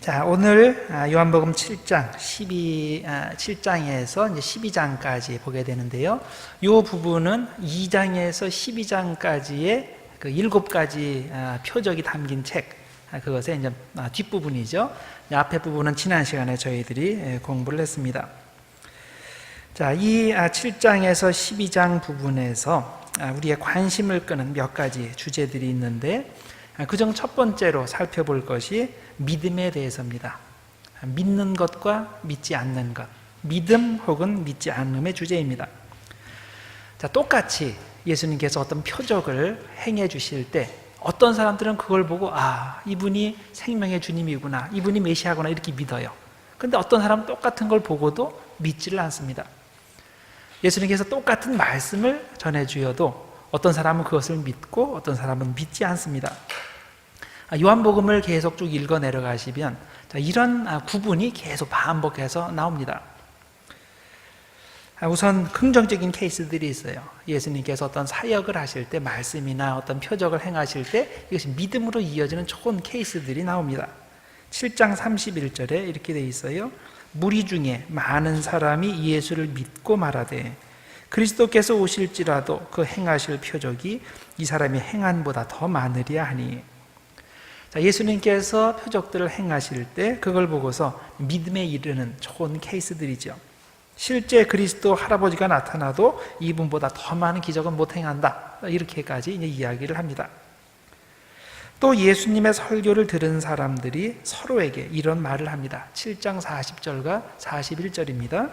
자, 오늘 요한복음 7장 7장에서 이제 12장까지 보게 되는데요. 이 부분은 2장에서 12장까지의 그 7가지 표적이 담긴 책, 그것의 이제 뒷부분이죠. 앞에 부분은 지난 시간에 저희들이 공부를 했습니다. 자, 이 7장에서 12장 부분에서 우리의 관심을 끄는 몇 가지 주제들이 있는데, 그중 첫 번째로 살펴볼 것이 믿음에 대해서입니다. 믿는 것과 믿지 않는 것, 믿음 혹은 믿지 않음의 주제입니다. 자, 똑같이 예수님께서 어떤 표적을 행해 주실 때 어떤 사람들은 그걸 보고 이분이 생명의 주님이구나, 이분이 메시아구나 이렇게 믿어요. 그런데 어떤 사람은 똑같은 걸 보고도 믿지를 않습니다. 예수님께서 똑같은 말씀을 전해주어도 어떤 사람은 그것을 믿고 어떤 사람은 믿지 않습니다. 요한복음을 계속 쭉 읽어 내려가시면 이런 구분이 계속 반복해서 나옵니다. 우선 긍정적인 케이스들이 있어요. 예수님께서 어떤 사역을 하실 때, 말씀이나 어떤 표적을 행하실 때 이것이 믿음으로 이어지는 좋은 케이스들이 나옵니다. 7장 31절에 이렇게 되어 있어요. 무리 중에 많은 사람이 예수를 믿고 말하되 그리스도께서 오실지라도 그 행하실 표적이 이 사람이 행한보다 더 많으리야 하니. 자, 예수님께서 표적들을 행하실 때 그걸 보고서 믿음에 이르는 좋은 케이스들이죠. 실제 그리스도 할아버지가 나타나도 이분보다 더 많은 기적은 못 행한다, 이렇게까지 이제 이야기를 합니다. 또 예수님의 설교를 들은 사람들이 서로에게 이런 말을 합니다. 7장 40절과 41절입니다.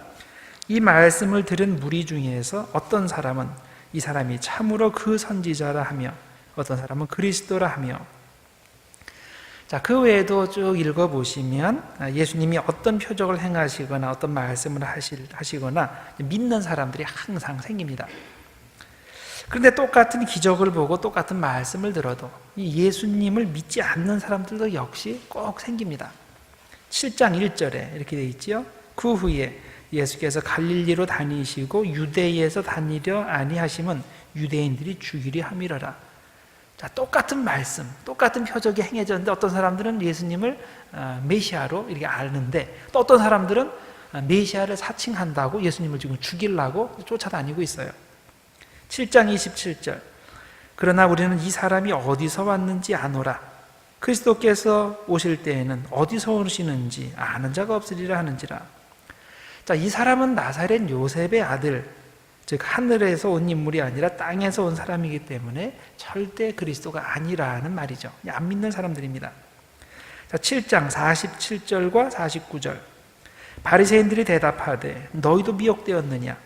이 말씀을 들은 무리 중에서 어떤 사람은 이 사람이 참으로 그 선지자라 하며 어떤 사람은 그리스도라 하며. 자, 그 외에도 쭉 읽어보시면 예수님이 어떤 표적을 행하시거나 어떤 말씀을 하시거나 믿는 사람들이 항상 생깁니다. 그런데 똑같은 기적을 보고 똑같은 말씀을 들어도 이 예수님을 믿지 않는 사람들도 역시 꼭 생깁니다. 7장 1절에 이렇게 되어 있죠. 그 후에 예수께서 갈릴리로 다니시고 유대에서 다니려 아니하심은 유대인들이 죽이려 함이러라. 자, 똑같은 말씀, 똑같은 표적이 행해졌는데 어떤 사람들은 예수님을 메시아로 이렇게 아는데 또 어떤 사람들은 메시아를 사칭한다고 예수님을 지금 죽이려고 쫓아다니고 있어요. 7장 27절. 그러나 우리는 이 사람이 어디서 왔는지 아노라. 그리스도께서 오실 때에는 어디서 오시는지 아는 자가 없으리라 하는지라. 자, 이 사람은 나사렛 요셉의 아들, 즉 하늘에서 온 인물이 아니라 땅에서 온 사람이기 때문에 절대 그리스도가 아니라는 말이죠. 안 믿는 사람들입니다. 자, 7장 47절과 49절. 바리새인들이 대답하되 너희도 미혹되었느냐?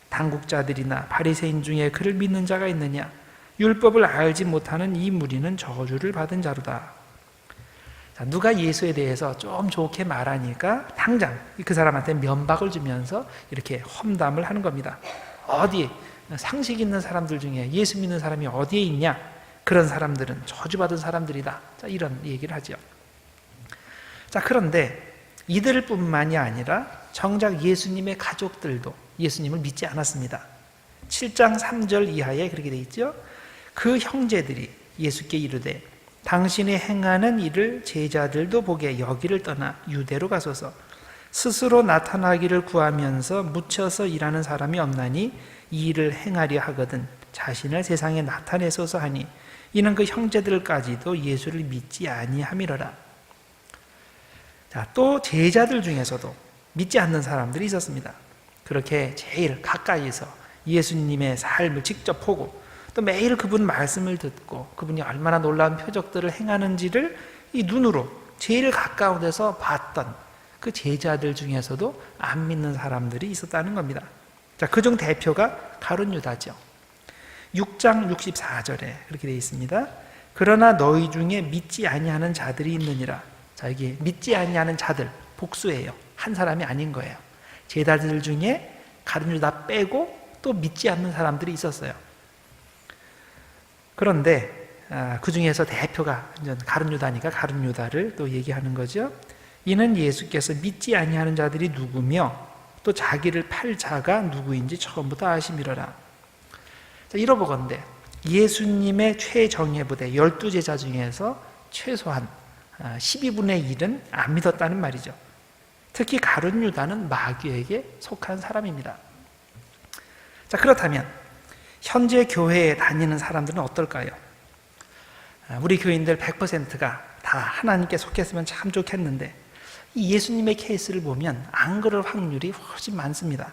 당국자들이나 바리새인 중에 그를 믿는 자가 있느냐? 율법을 알지 못하는 이 무리는 저주를 받은 자로다. 자, 누가 예수에 대해서 좀 좋게 말하니까 당장 그 사람한테 면박을 주면서 이렇게 험담을 하는 겁니다. 어디 상식 있는 사람들 중에 예수 믿는 사람이 어디에 있냐? 그런 사람들은 저주받은 사람들이다. 자, 이런 얘기를 하죠. 자, 그런데 이들뿐만이 아니라 정작 예수님의 가족들도 예수님을 믿지 않았습니다. 7장 3절 이하에 그렇게 되어 있죠. 그 형제들이 예수께 이르되 당신이 행하는 일을 제자들도 보게 여기를 떠나 유대로 가소서. 스스로 나타나기를 구하면서 묻혀서 일하는 사람이 없나니 이 일을 행하려 하거든 자신을 세상에 나타내소서 하니 이는 그 형제들까지도 예수를 믿지 아니함이로라. 자, 또 제자들 중에서도 믿지 않는 사람들이 있었습니다. 그렇게 제일 가까이서 예수님의 삶을 직접 보고 또 매일 그분 말씀을 듣고 그분이 얼마나 놀라운 표적들을 행하는지를 이 눈으로 제일 가까운 데서 봤던 그 제자들 중에서도 안 믿는 사람들이 있었다는 겁니다. 자, 그중 대표가 가룟 유다죠. 6장 64절에 그렇게 되어 있습니다. 그러나 너희 중에 믿지 아니하는 자들이 있느니라. 자, 여기 믿지 아니하는 자들 복수예요. 한 사람이 아닌 거예요. 제자들 중에 가룟 유다 빼고 또 믿지 않는 사람들이 있었어요. 그런데 그 중에서 대표가 가룟 유다니까 가룟 유다를 또 얘기하는 거죠. 이는 예수께서 믿지 아니하는 자들이 누구며 또 자기를 팔 자가 누구인지 처음부터 아심이로라. 자, 이러보건대 예수님의 최정예부대 12제자 중에서 최소한 12분의 1은 안 믿었다는 말이죠. 특히 가룟 유다는 마귀에게 속한 사람입니다. 자, 그렇다면 현재 교회에 다니는 사람들은 어떨까요? 우리 교인들 100%가 다 하나님께 속했으면 참 좋겠는데 이 예수님의 케이스를 보면 안 그럴 확률이 훨씬 많습니다.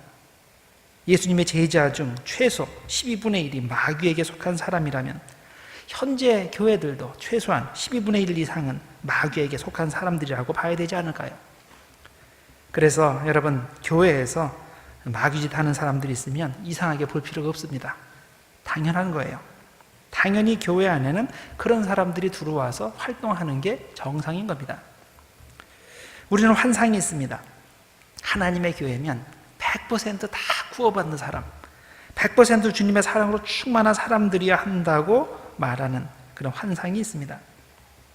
예수님의 제자 중 최소 12분의 1이 마귀에게 속한 사람이라면 현재 교회들도 최소한 12분의 1 이상은 마귀에게 속한 사람들이라고 봐야 되지 않을까요? 그래서 여러분, 교회에서 마귀짓 하는 사람들이 있으면 이상하게 볼 필요가 없습니다. 당연한 거예요. 당연히 교회 안에는 그런 사람들이 들어와서 활동하는 게 정상인 겁니다. 우리는 환상이 있습니다. 하나님의 교회면 100%다 구원받는 사람, 100% 주님의 사랑으로 충만한 사람들이야 한다고 말하는 그런 환상이 있습니다.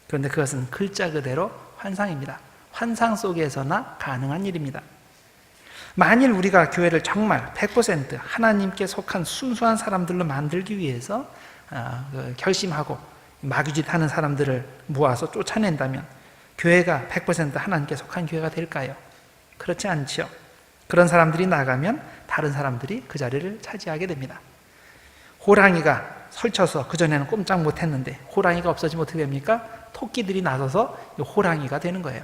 그런데 그것은 글자 그대로 환상입니다. 환상 속에서나 가능한 일입니다. 만일 우리가 교회를 정말 100% 하나님께 속한 순수한 사람들로 만들기 위해서 결심하고 마귀짓 하는 사람들을 모아서 쫓아낸다면 교회가 100% 하나님께 속한 교회가 될까요? 그렇지 않죠. 그런 사람들이 나가면 다른 사람들이 그 자리를 차지하게 됩니다. 호랑이가 설쳐서 그전에는 꼼짝 못했는데 호랑이가 없어지면 어떻게 됩니까? 토끼들이 나서서 호랑이가 되는 거예요.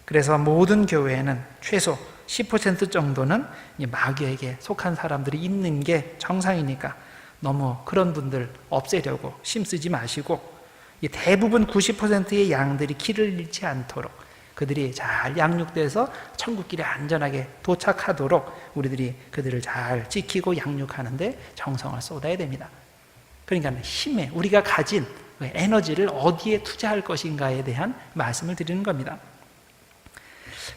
그래서 모든 교회에는 최소 10% 정도는 마귀에게 속한 사람들이 있는 게 정상이니까 너무 그런 분들 없애려고 힘쓰지 마시고 대부분 90%의 양들이 길을 잃지 않도록 그들이 잘 양육돼서 천국길에 안전하게 도착하도록 우리들이 그들을 잘 지키고 양육하는데 정성을 쏟아야 됩니다. 그러니까 힘에 우리가 가진 에너지를 어디에 투자할 것인가에 대한 말씀을 드리는 겁니다.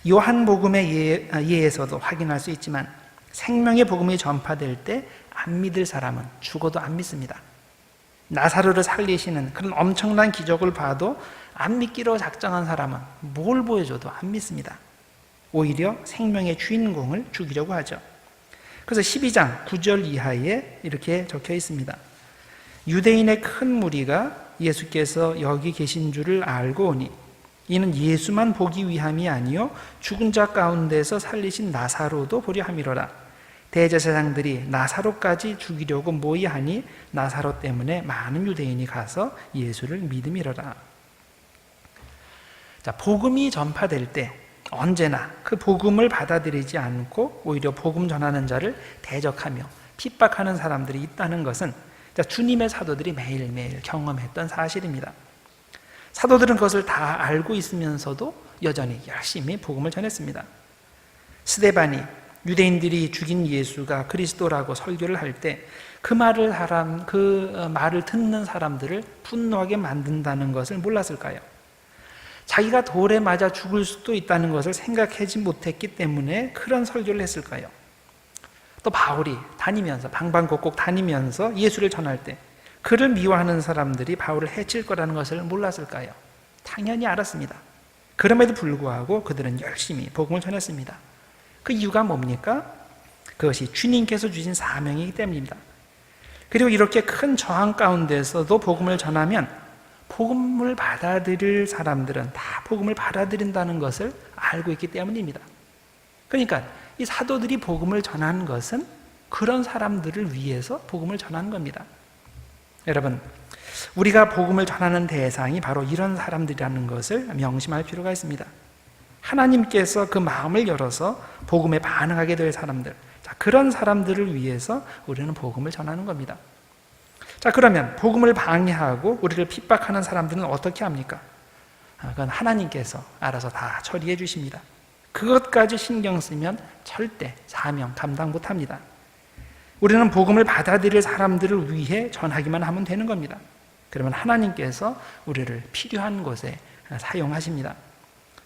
요한복음의 예에서도 확인할 수 있지만 생명의 복음이 전파될 때 안 믿을 사람은 죽어도 안 믿습니다. 나사로를 살리시는 그런 엄청난 기적을 봐도 안 믿기로 작정한 사람은 뭘 보여줘도 안 믿습니다. 오히려 생명의 주인공을 죽이려고 하죠. 그래서 12장 9절 이하에 이렇게 적혀 있습니다. 유대인의 큰 무리가 예수께서 여기 계신 줄을 알고 오니 이는 예수만 보기 위함이 아니요 죽은 자 가운데서 살리신 나사로도 보려 함이로라. 대제사장들이 나사로까지 죽이려고 모의하니 나사로 때문에 많은 유대인이 가서 예수를 믿음이로라. 자, 복음이 전파될 때 언제나 그 복음을 받아들이지 않고 오히려 복음 전하는 자를 대적하며 핍박하는 사람들이 있다는 것은 주님의 사도들이 매일매일 경험했던 사실입니다. 사도들은 그것을 다 알고 있으면서도 여전히 열심히 복음을 전했습니다. 스데반이 유대인들이 죽인 예수가 그리스도라고 설교를 할 때 그 말을 듣는 사람들을 분노하게 만든다는 것을 몰랐을까요? 자기가 돌에 맞아 죽을 수도 있다는 것을 생각하지 못했기 때문에 그런 설교를 했을까요? 또 바울이 다니면서 방방곡곡 다니면서 예수를 전할 때 그를 미워하는 사람들이 바울을 해칠 거라는 것을 몰랐을까요? 당연히 알았습니다. 그럼에도 불구하고 그들은 열심히 복음을 전했습니다. 그 이유가 뭡니까? 그것이 주님께서 주신 사명이기 때문입니다. 그리고 이렇게 큰 저항 가운데서도 복음을 전하면 복음을 받아들일 사람들은 다 복음을 받아들인다는 것을 알고 있기 때문입니다. 그러니까 이 사도들이 복음을 전하는 것은 그런 사람들을 위해서 복음을 전하는 겁니다. 여러분, 우리가 복음을 전하는 대상이 바로 이런 사람들이라는 것을 명심할 필요가 있습니다. 하나님께서 그 마음을 열어서 복음에 반응하게 될 사람들, 그런 사람들을 위해서 우리는 복음을 전하는 겁니다. 자, 그러면 복음을 방해하고 우리를 핍박하는 사람들은 어떻게 합니까? 그건 하나님께서 알아서 다 처리해 주십니다. 그것까지 신경 쓰면 절대 사명 감당 못합니다. 우리는 복음을 받아들일 사람들을 위해 전하기만 하면 되는 겁니다. 그러면 하나님께서 우리를 필요한 곳에 사용하십니다.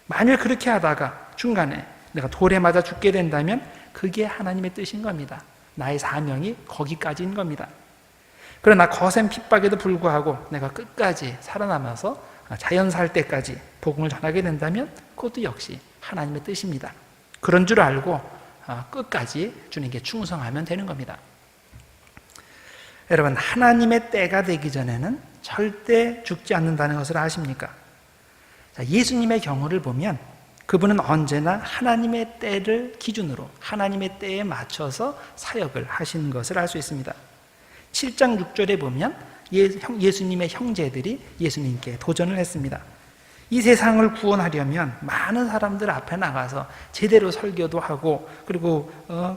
만일 그렇게 하다가 중간에 내가 돌에 맞아 죽게 된다면 그게 하나님의 뜻인 겁니다. 나의 사명이 거기까지인 겁니다. 그러나 거센 핍박에도 불구하고 내가 끝까지 살아남아서 자연 살 때까지 복음을 전하게 된다면 그것도 역시 하나님의 뜻입니다. 그런 줄 알고 끝까지 주님께 충성하면 되는 겁니다. 여러분, 하나님의 때가 되기 전에는 절대 죽지 않는다는 것을 아십니까? 자, 예수님의 경우를 보면 그분은 언제나 하나님의 때를 기준으로 하나님의 때에 맞춰서 사역을 하신 것을 알 수 있습니다. 7장 6절에 보면 예수님의 형제들이 예수님께 도전을 했습니다. 이 세상을 구원하려면 많은 사람들 앞에 나가서 제대로 설교도 하고 그리고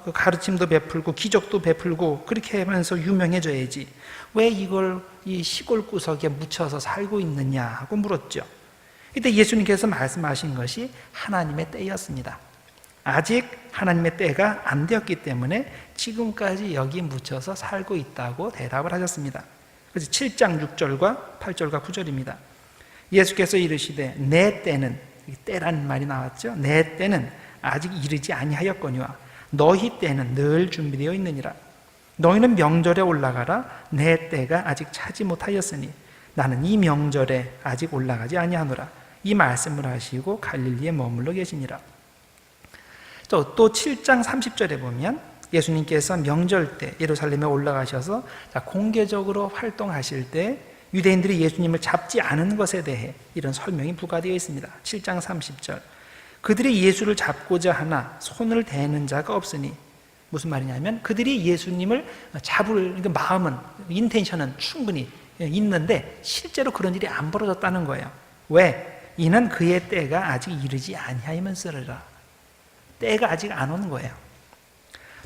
그 가르침도 베풀고 기적도 베풀고 그렇게 하면서 유명해져야지 왜 이걸 이 시골 구석에 묻혀서 살고 있느냐 하고 물었죠. 이때 예수님께서 말씀하신 것이 하나님의 때였습니다. 아직 하나님의 때가 안 되었기 때문에 지금까지 여기 묻혀서 살고 있다고 대답을 하셨습니다. 그래서 7장 6절과 8절과 9절입니다. 예수께서 이르시되 내 때는, 때라는 말이 나왔죠. 내 때는 아직 이르지 아니하였거니와 너희 때는 늘 준비되어 있느니라. 너희는 명절에 올라가라. 내 때가 아직 차지 못하였으니 나는 이 명절에 아직 올라가지 아니하노라. 이 말씀을 하시고 갈릴리에 머물러 계시니라. 또 7장 30절에 보면 예수님께서 명절 때 예루살렘에 올라가셔서 공개적으로 활동하실 때 유대인들이 예수님을 잡지 않은 것에 대해 이런 설명이 부과되어 있습니다. 7장 30절. 그들이 예수를 잡고자 하나 손을 대는 자가 없으니, 무슨 말이냐면 그들이 예수님을 잡을 마음은, 인텐션은 충분히 있는데 실제로 그런 일이 안 벌어졌다는 거예요. 왜? 이는 그의 때가 아직 이르지 아니하면서라. 때가 아직 안 오는 거예요.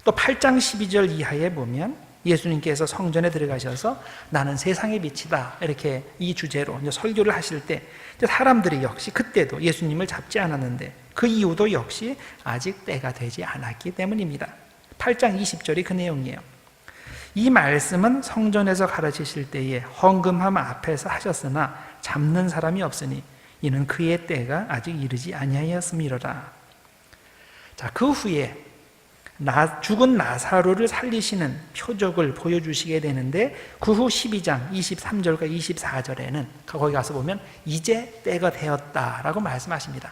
또 8장 12절 이하에 보면 예수님께서 성전에 들어가셔서 나는 세상의 빛이다 이렇게 이 주제로 설교를 하실 때 사람들이 역시 그때도 예수님을 잡지 않았는데 그 이유도 역시 아직 때가 되지 않았기 때문입니다. 8장 20절이 그 내용이에요. 이 말씀은 성전에서 가르치실 때에 헌금함 앞에서 하셨으나 잡는 사람이 없으니 이는 그의 때가 아직 이르지 아니하였음이로라. 자, 그 후에 죽은 나사로를 살리시는 표적을 보여주시게 되는데 그 후 12장 23절과 24절에는 거기 가서 보면 이제 때가 되었다라고 말씀하십니다.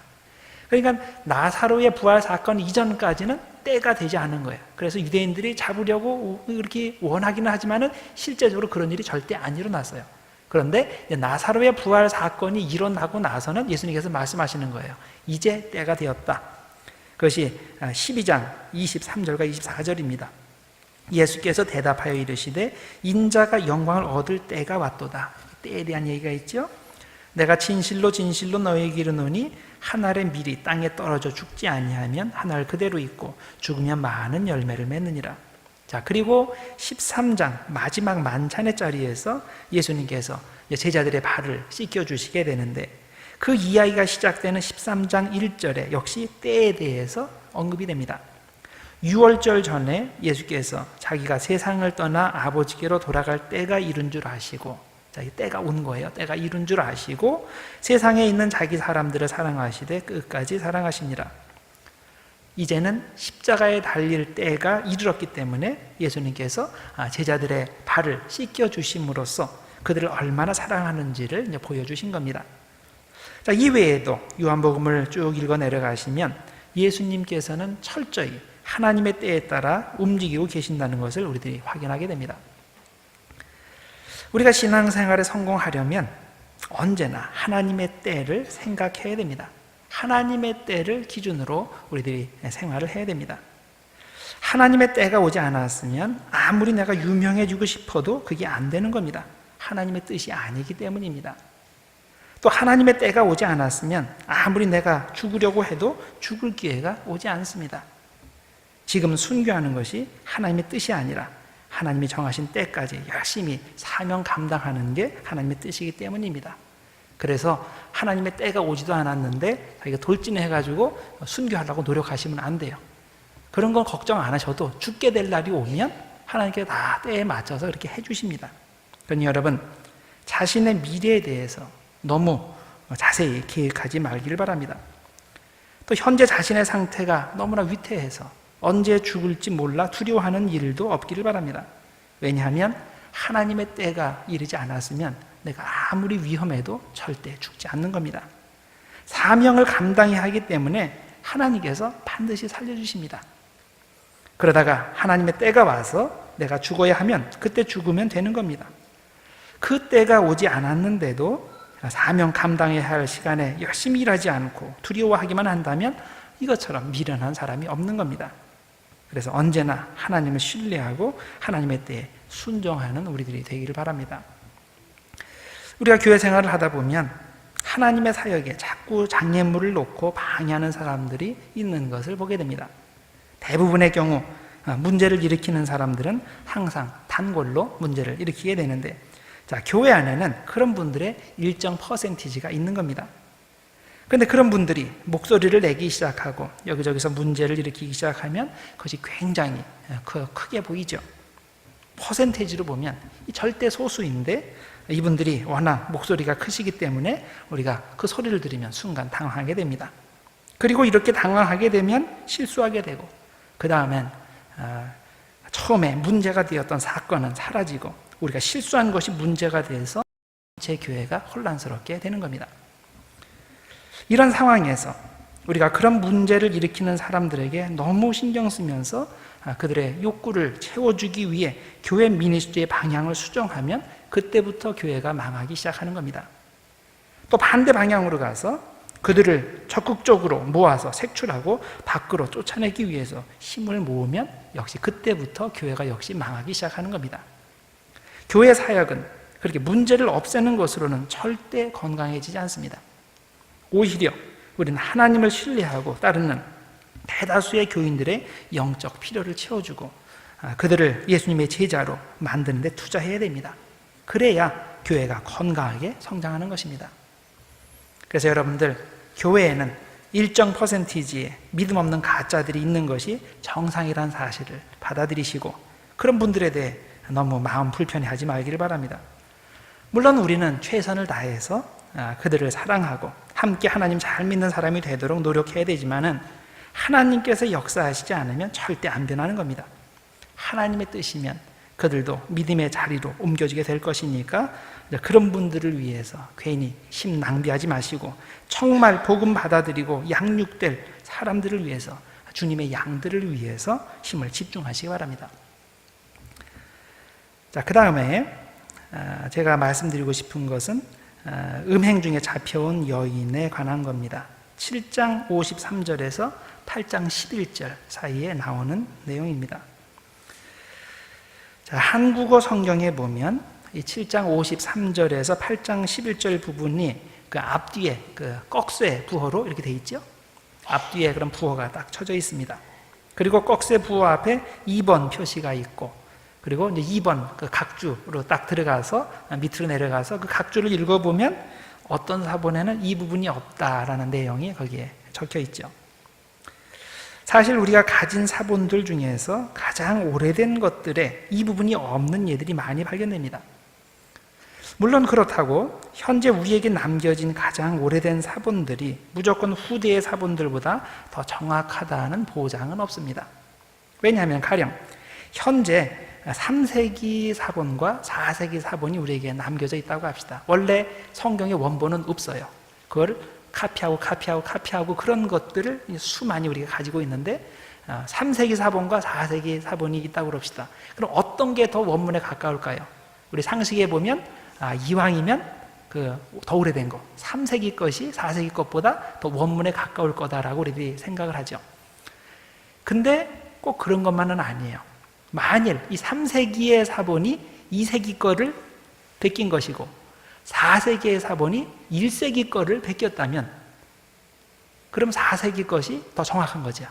그러니까 나사로의 부활 사건 이전까지는 때가 되지 않은 거예요. 그래서 유대인들이 잡으려고 이렇게 원하기는 하지만은 실제적으로 그런 일이 절대 안 일어났어요. 그런데 나사로의 부활 사건이 일어나고 나서는 예수님께서 말씀하시는 거예요. 이제 때가 되었다. 그것이 12장 23절과 24절입니다. 예수께서 대답하여 이르시되 인자가 영광을 얻을 때가 왔도다. 때에 대한 얘기가 있죠. 내가 진실로 진실로 너희에게 이르노니 한 알의 밀이 땅에 떨어져 죽지 아니하면 한 알 그대로 있고 죽으면 많은 열매를 맺느니라. 자, 그리고 13장 마지막 만찬의 자리에서 예수님께서 제자들의 발을 씻겨 주시게 되는데 그 이야기가 시작되는 13장 1절에 역시 때에 대해서 언급이 됩니다. 6월절 전에 예수께서 자기가 세상을 떠나 아버지께로 돌아갈 때가 이른 줄 아시고, 자, 때가 온 거예요. 때가 이른 줄 아시고 세상에 있는 자기 사람들을 사랑하시되 끝까지 사랑하시니라. 이제는 십자가에 달릴 때가 이르렀기 때문에 예수님께서 제자들의 발을 씻겨 주심으로써 그들을 얼마나 사랑하는지를 보여주신 겁니다. 자, 이외에도 요한복음을 쭉 읽어 내려가시면 예수님께서는 철저히 하나님의 때에 따라 움직이고 계신다는 것을 우리들이 확인하게 됩니다. 우리가 신앙생활에 성공하려면 언제나 하나님의 때를 생각해야 됩니다. 하나님의 때를 기준으로 우리들이 생활을 해야 됩니다. 하나님의 때가 오지 않았으면 아무리 내가 유명해지고 싶어도 그게 안 되는 겁니다. 하나님의 뜻이 아니기 때문입니다. 또 하나님의 때가 오지 않았으면 아무리 내가 죽으려고 해도 죽을 기회가 오지 않습니다. 지금 순교하는 것이 하나님의 뜻이 아니라 하나님이 정하신 때까지 열심히 사명 감당하는 게 하나님의 뜻이기 때문입니다. 그래서 하나님의 때가 오지도 않았는데 자기가 돌진해가지고 순교하려고 노력하시면 안 돼요. 그런 건 걱정 안 하셔도 죽게 될 날이 오면 하나님께서 다 때에 맞춰서 그렇게 해주십니다. 그러니 여러분, 자신의 미래에 대해서 너무 자세히 계획하지 말기를 바랍니다. 또 현재 자신의 상태가 너무나 위태해서 언제 죽을지 몰라 두려워하는 일도 없기를 바랍니다. 왜냐하면 하나님의 때가 이르지 않았으면 내가 아무리 위험해도 절대 죽지 않는 겁니다. 사명을 감당해야 하기 때문에 하나님께서 반드시 살려주십니다. 그러다가 하나님의 때가 와서 내가 죽어야 하면 그때 죽으면 되는 겁니다. 그 때가 오지 않았는데도 사명 감당해야 할 시간에 열심히 일하지 않고 두려워하기만 한다면 이것처럼 미련한 사람이 없는 겁니다. 그래서 언제나 하나님을 신뢰하고 하나님의 때에 순종하는 우리들이 되기를 바랍니다. 우리가 교회 생활을 하다 보면 하나님의 사역에 자꾸 장애물을 놓고 방해하는 사람들이 있는 것을 보게 됩니다. 대부분의 경우 문제를 일으키는 사람들은 항상 단골로 문제를 일으키게 되는데, 자, 교회 안에는 그런 분들의 일정 퍼센티지가 있는 겁니다. 그런데 그런 분들이 목소리를 내기 시작하고 여기저기서 문제를 일으키기 시작하면 그것이 굉장히 크게 보이죠. 퍼센테이지로 보면 절대 소수인데 이분들이 워낙 목소리가 크시기 때문에 우리가 그 소리를 들으면 순간 당황하게 됩니다. 그리고 이렇게 당황하게 되면 실수하게 되고, 그 다음엔 처음에 문제가 되었던 사건은 사라지고 우리가 실수한 것이 문제가 돼서 제 교회가 혼란스럽게 되는 겁니다. 이런 상황에서 우리가 그런 문제를 일으키는 사람들에게 너무 신경 쓰면서 그들의 욕구를 채워주기 위해 교회 미니스트리의 방향을 수정하면 그때부터 교회가 망하기 시작하는 겁니다. 또 반대 방향으로 가서 그들을 적극적으로 모아서 색출하고 밖으로 쫓아내기 위해서 힘을 모으면 역시 그때부터 교회가 역시 망하기 시작하는 겁니다. 교회 사역은 그렇게 문제를 없애는 것으로는 절대 건강해지지 않습니다. 오히려 우리는 하나님을 신뢰하고 따르는 대다수의 교인들의 영적 필요를 채워주고 그들을 예수님의 제자로 만드는 데 투자해야 됩니다. 그래야 교회가 건강하게 성장하는 것입니다. 그래서 여러분들, 교회에는 일정 퍼센티지의 믿음 없는 가짜들이 있는 것이 정상이라는 사실을 받아들이시고 그런 분들에 대해 너무 마음 불편해하지 말기를 바랍니다. 물론 우리는 최선을 다해서 그들을 사랑하고 함께 하나님 잘 믿는 사람이 되도록 노력해야 되지만은 하나님께서 역사하시지 않으면 절대 안 변하는 겁니다. 하나님의 뜻이면 그들도 믿음의 자리로 옮겨지게 될 것이니까 그런 분들을 위해서 괜히 힘 낭비하지 마시고 정말 복음 받아들이고 양육될 사람들을 위해서, 주님의 양들을 위해서 힘을 집중하시기 바랍니다. 자, 그 다음에 제가 말씀드리고 싶은 것은 음행 중에 잡혀온 여인에 관한 겁니다. 7장 53절에서 8장 11절 사이에 나오는 내용입니다. 자, 한국어 성경에 보면 이 7장 53절에서 8장 11절 부분이 그 앞뒤에 그 꺽쇠 부호로 이렇게 돼 있죠. 앞뒤에 그런 부호가 딱 쳐져 있습니다. 그리고 꺽쇠 부호 앞에 2번 표시가 있고, 그리고 이제 2번 그 각주로 딱 들어가서 밑으로 내려가서 그 각주를 읽어보면 어떤 사본에는 이 부분이 없다라는 내용이 거기에 적혀 있죠. 사실 우리가 가진 사본들 중에서 가장 오래된 것들에 이 부분이 없는 예들이 많이 발견됩니다. 물론 그렇다고 현재 우리에게 남겨진 가장 오래된 사본들이 무조건 후대의 사본들보다 더 정확하다는 보장은 없습니다. 왜냐하면 가령 현재 3세기 사본과 4세기 사본이 우리에게 남겨져 있다고 합시다. 원래 성경의 원본은 없어요. 그걸 카피하고 그런 것들을 수많이 우리가 가지고 있는데 3세기 사본과 4세기 사본이 있다고 그럽시다. 그럼 어떤 게 더 원문에 가까울까요? 우리 상식에 보면 이왕이면 더 오래된 거 3세기 것이 4세기 것보다 더 원문에 가까울 거다라고 우리들이 생각을 하죠. 근데 꼭 그런 것만은 아니에요. 만일 이 3세기의 사본이 2세기 거를 베낀 것이고 4세기의 사본이 1세기 거를 베꼈다면 그럼 4세기 것이 더 정확한 거죠.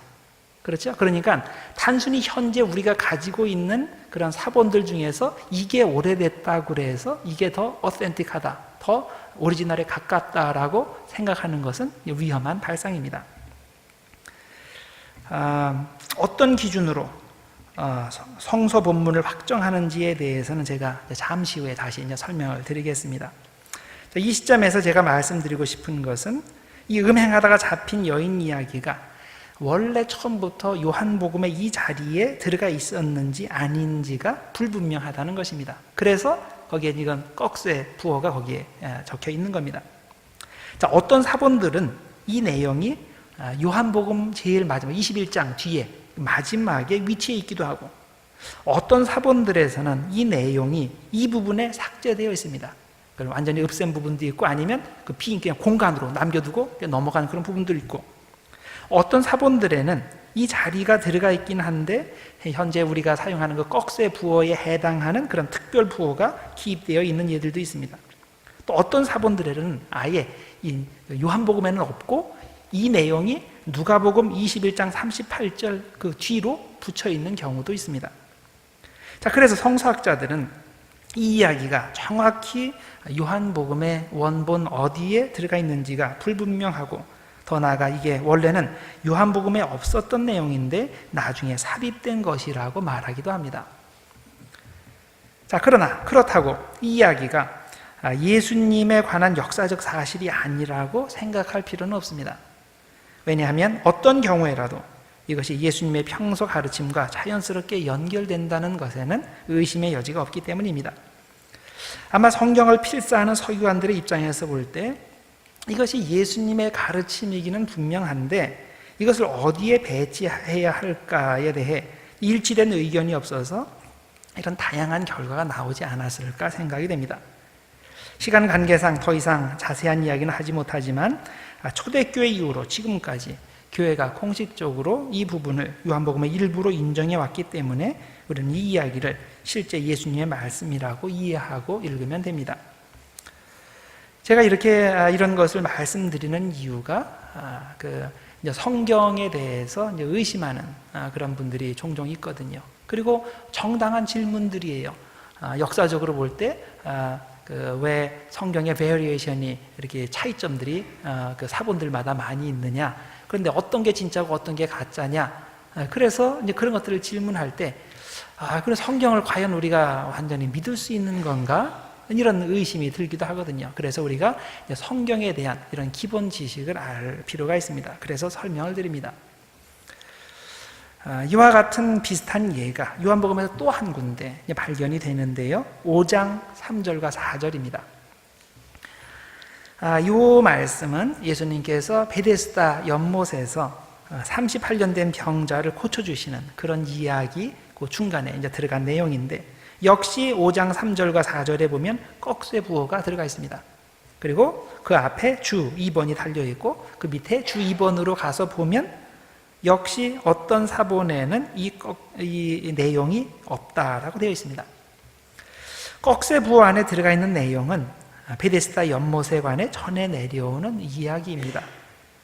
그렇죠? 그러니까 단순히 현재 우리가 가지고 있는 그런 사본들 중에서 이게 오래됐다고 그래서 이게 더 어센틱하다, 더 오리지널에 가깝다라고 생각하는 것은 위험한 발상입니다. 어떤 기준으로 성서 본문을 확정하는지에 대해서는 제가 잠시 후에 다시 이제 설명을 드리겠습니다. 이 시점에서 제가 말씀드리고 싶은 것은 이 음행하다가 잡힌 여인 이야기가 원래 처음부터 요한복음의 이 자리에 들어가 있었는지 아닌지가 불분명하다는 것입니다. 그래서 거기에 이건 꺽쇠 부호가 거기에 적혀 있는 겁니다. 자, 어떤 사본들은 이 내용이 요한복음 제일 마지막 21장 뒤에 마지막에 위치해 있기도 하고, 어떤 사본들에서는 이 내용이 이 부분에 삭제되어 있습니다. 그럼 완전히 없앤 부분도 있고 아니면 그 빈 그냥 공간으로 남겨두고 넘어가는 그런 부분도 있고 어떤 사본들에는 이 자리가 들어가 있긴 한데 현재 우리가 사용하는 그 꺽쇠 부호에 해당하는 그런 특별 부호가 기입되어 있는 예들도 있습니다. 또 어떤 사본들에는 아예 이 요한복음에는 없고 이 내용이 누가복음 21장 38절 그 뒤로 붙여 있는 경우도 있습니다. 자, 그래서 성서학자들은 이 이야기가 정확히 요한복음의 원본 어디에 들어가 있는지가 불분명하고 더 나아가 이게 원래는 요한복음에 없었던 내용인데 나중에 삽입된 것이라고 말하기도 합니다. 자, 그러나 그렇다고 이 이야기가 예수님에 관한 역사적 사실이 아니라고 생각할 필요는 없습니다. 왜냐하면 어떤 경우에라도 이것이 예수님의 평소 가르침과 자연스럽게 연결된다는 것에는 의심의 여지가 없기 때문입니다. 아마 성경을 필사하는 서기관들의 입장에서 볼 때 이것이 예수님의 가르침이기는 분명한데 이것을 어디에 배치해야 할까에 대해 일치된 의견이 없어서 이런 다양한 결과가 나오지 않았을까 생각이 됩니다. 시간 관계상 더 이상 자세한 이야기는 하지 못하지만 초대교회 이후로 지금까지 교회가 공식적으로 이 부분을 요한복음의 일부로 인정해 왔기 때문에 우리는 이 이야기를 실제 예수님의 말씀이라고 이해하고 읽으면 됩니다. 제가 이렇게 이런 것을 말씀드리는 이유가 성경에 대해서 의심하는 그런 분들이 종종 있거든요. 그리고 정당한 질문들이에요. 역사적으로 볼 때 왜 성경의 베리에이션이 이렇게 차이점들이 그 사본들마다 많이 있느냐? 그런데 어떤 게 진짜고 어떤 게 가짜냐? 그래서 이제 그런 것들을 질문할 때, 그럼 성경을 과연 우리가 완전히 믿을 수 있는 건가? 이런 의심이 들기도 하거든요. 그래서 우리가 성경에 대한 이런 기본 지식을 알 필요가 있습니다. 그래서 설명을 드립니다. 이와 같은 비슷한 예가 요한복음에서 또 한 군데 발견이 되는데요. 5장 3절과 4절입니다. 이 말씀은 예수님께서 베데스다 연못에서 38년 된 병자를 고쳐주시는 그런 이야기 그 중간에 이제 들어간 내용인데 역시 5장 3절과 4절에 보면 꺽쇠 부호가 들어가 있습니다. 그리고 그 앞에 주 2번이 달려있고 그 밑에 주 2번으로 가서 보면 역시 어떤 사본에는 이 내용이 없다라고 되어 있습니다. 꺽쇠 부호 안에 들어가 있는 내용은 베데스다 연못에 관해 전해 내려오는 이야기입니다.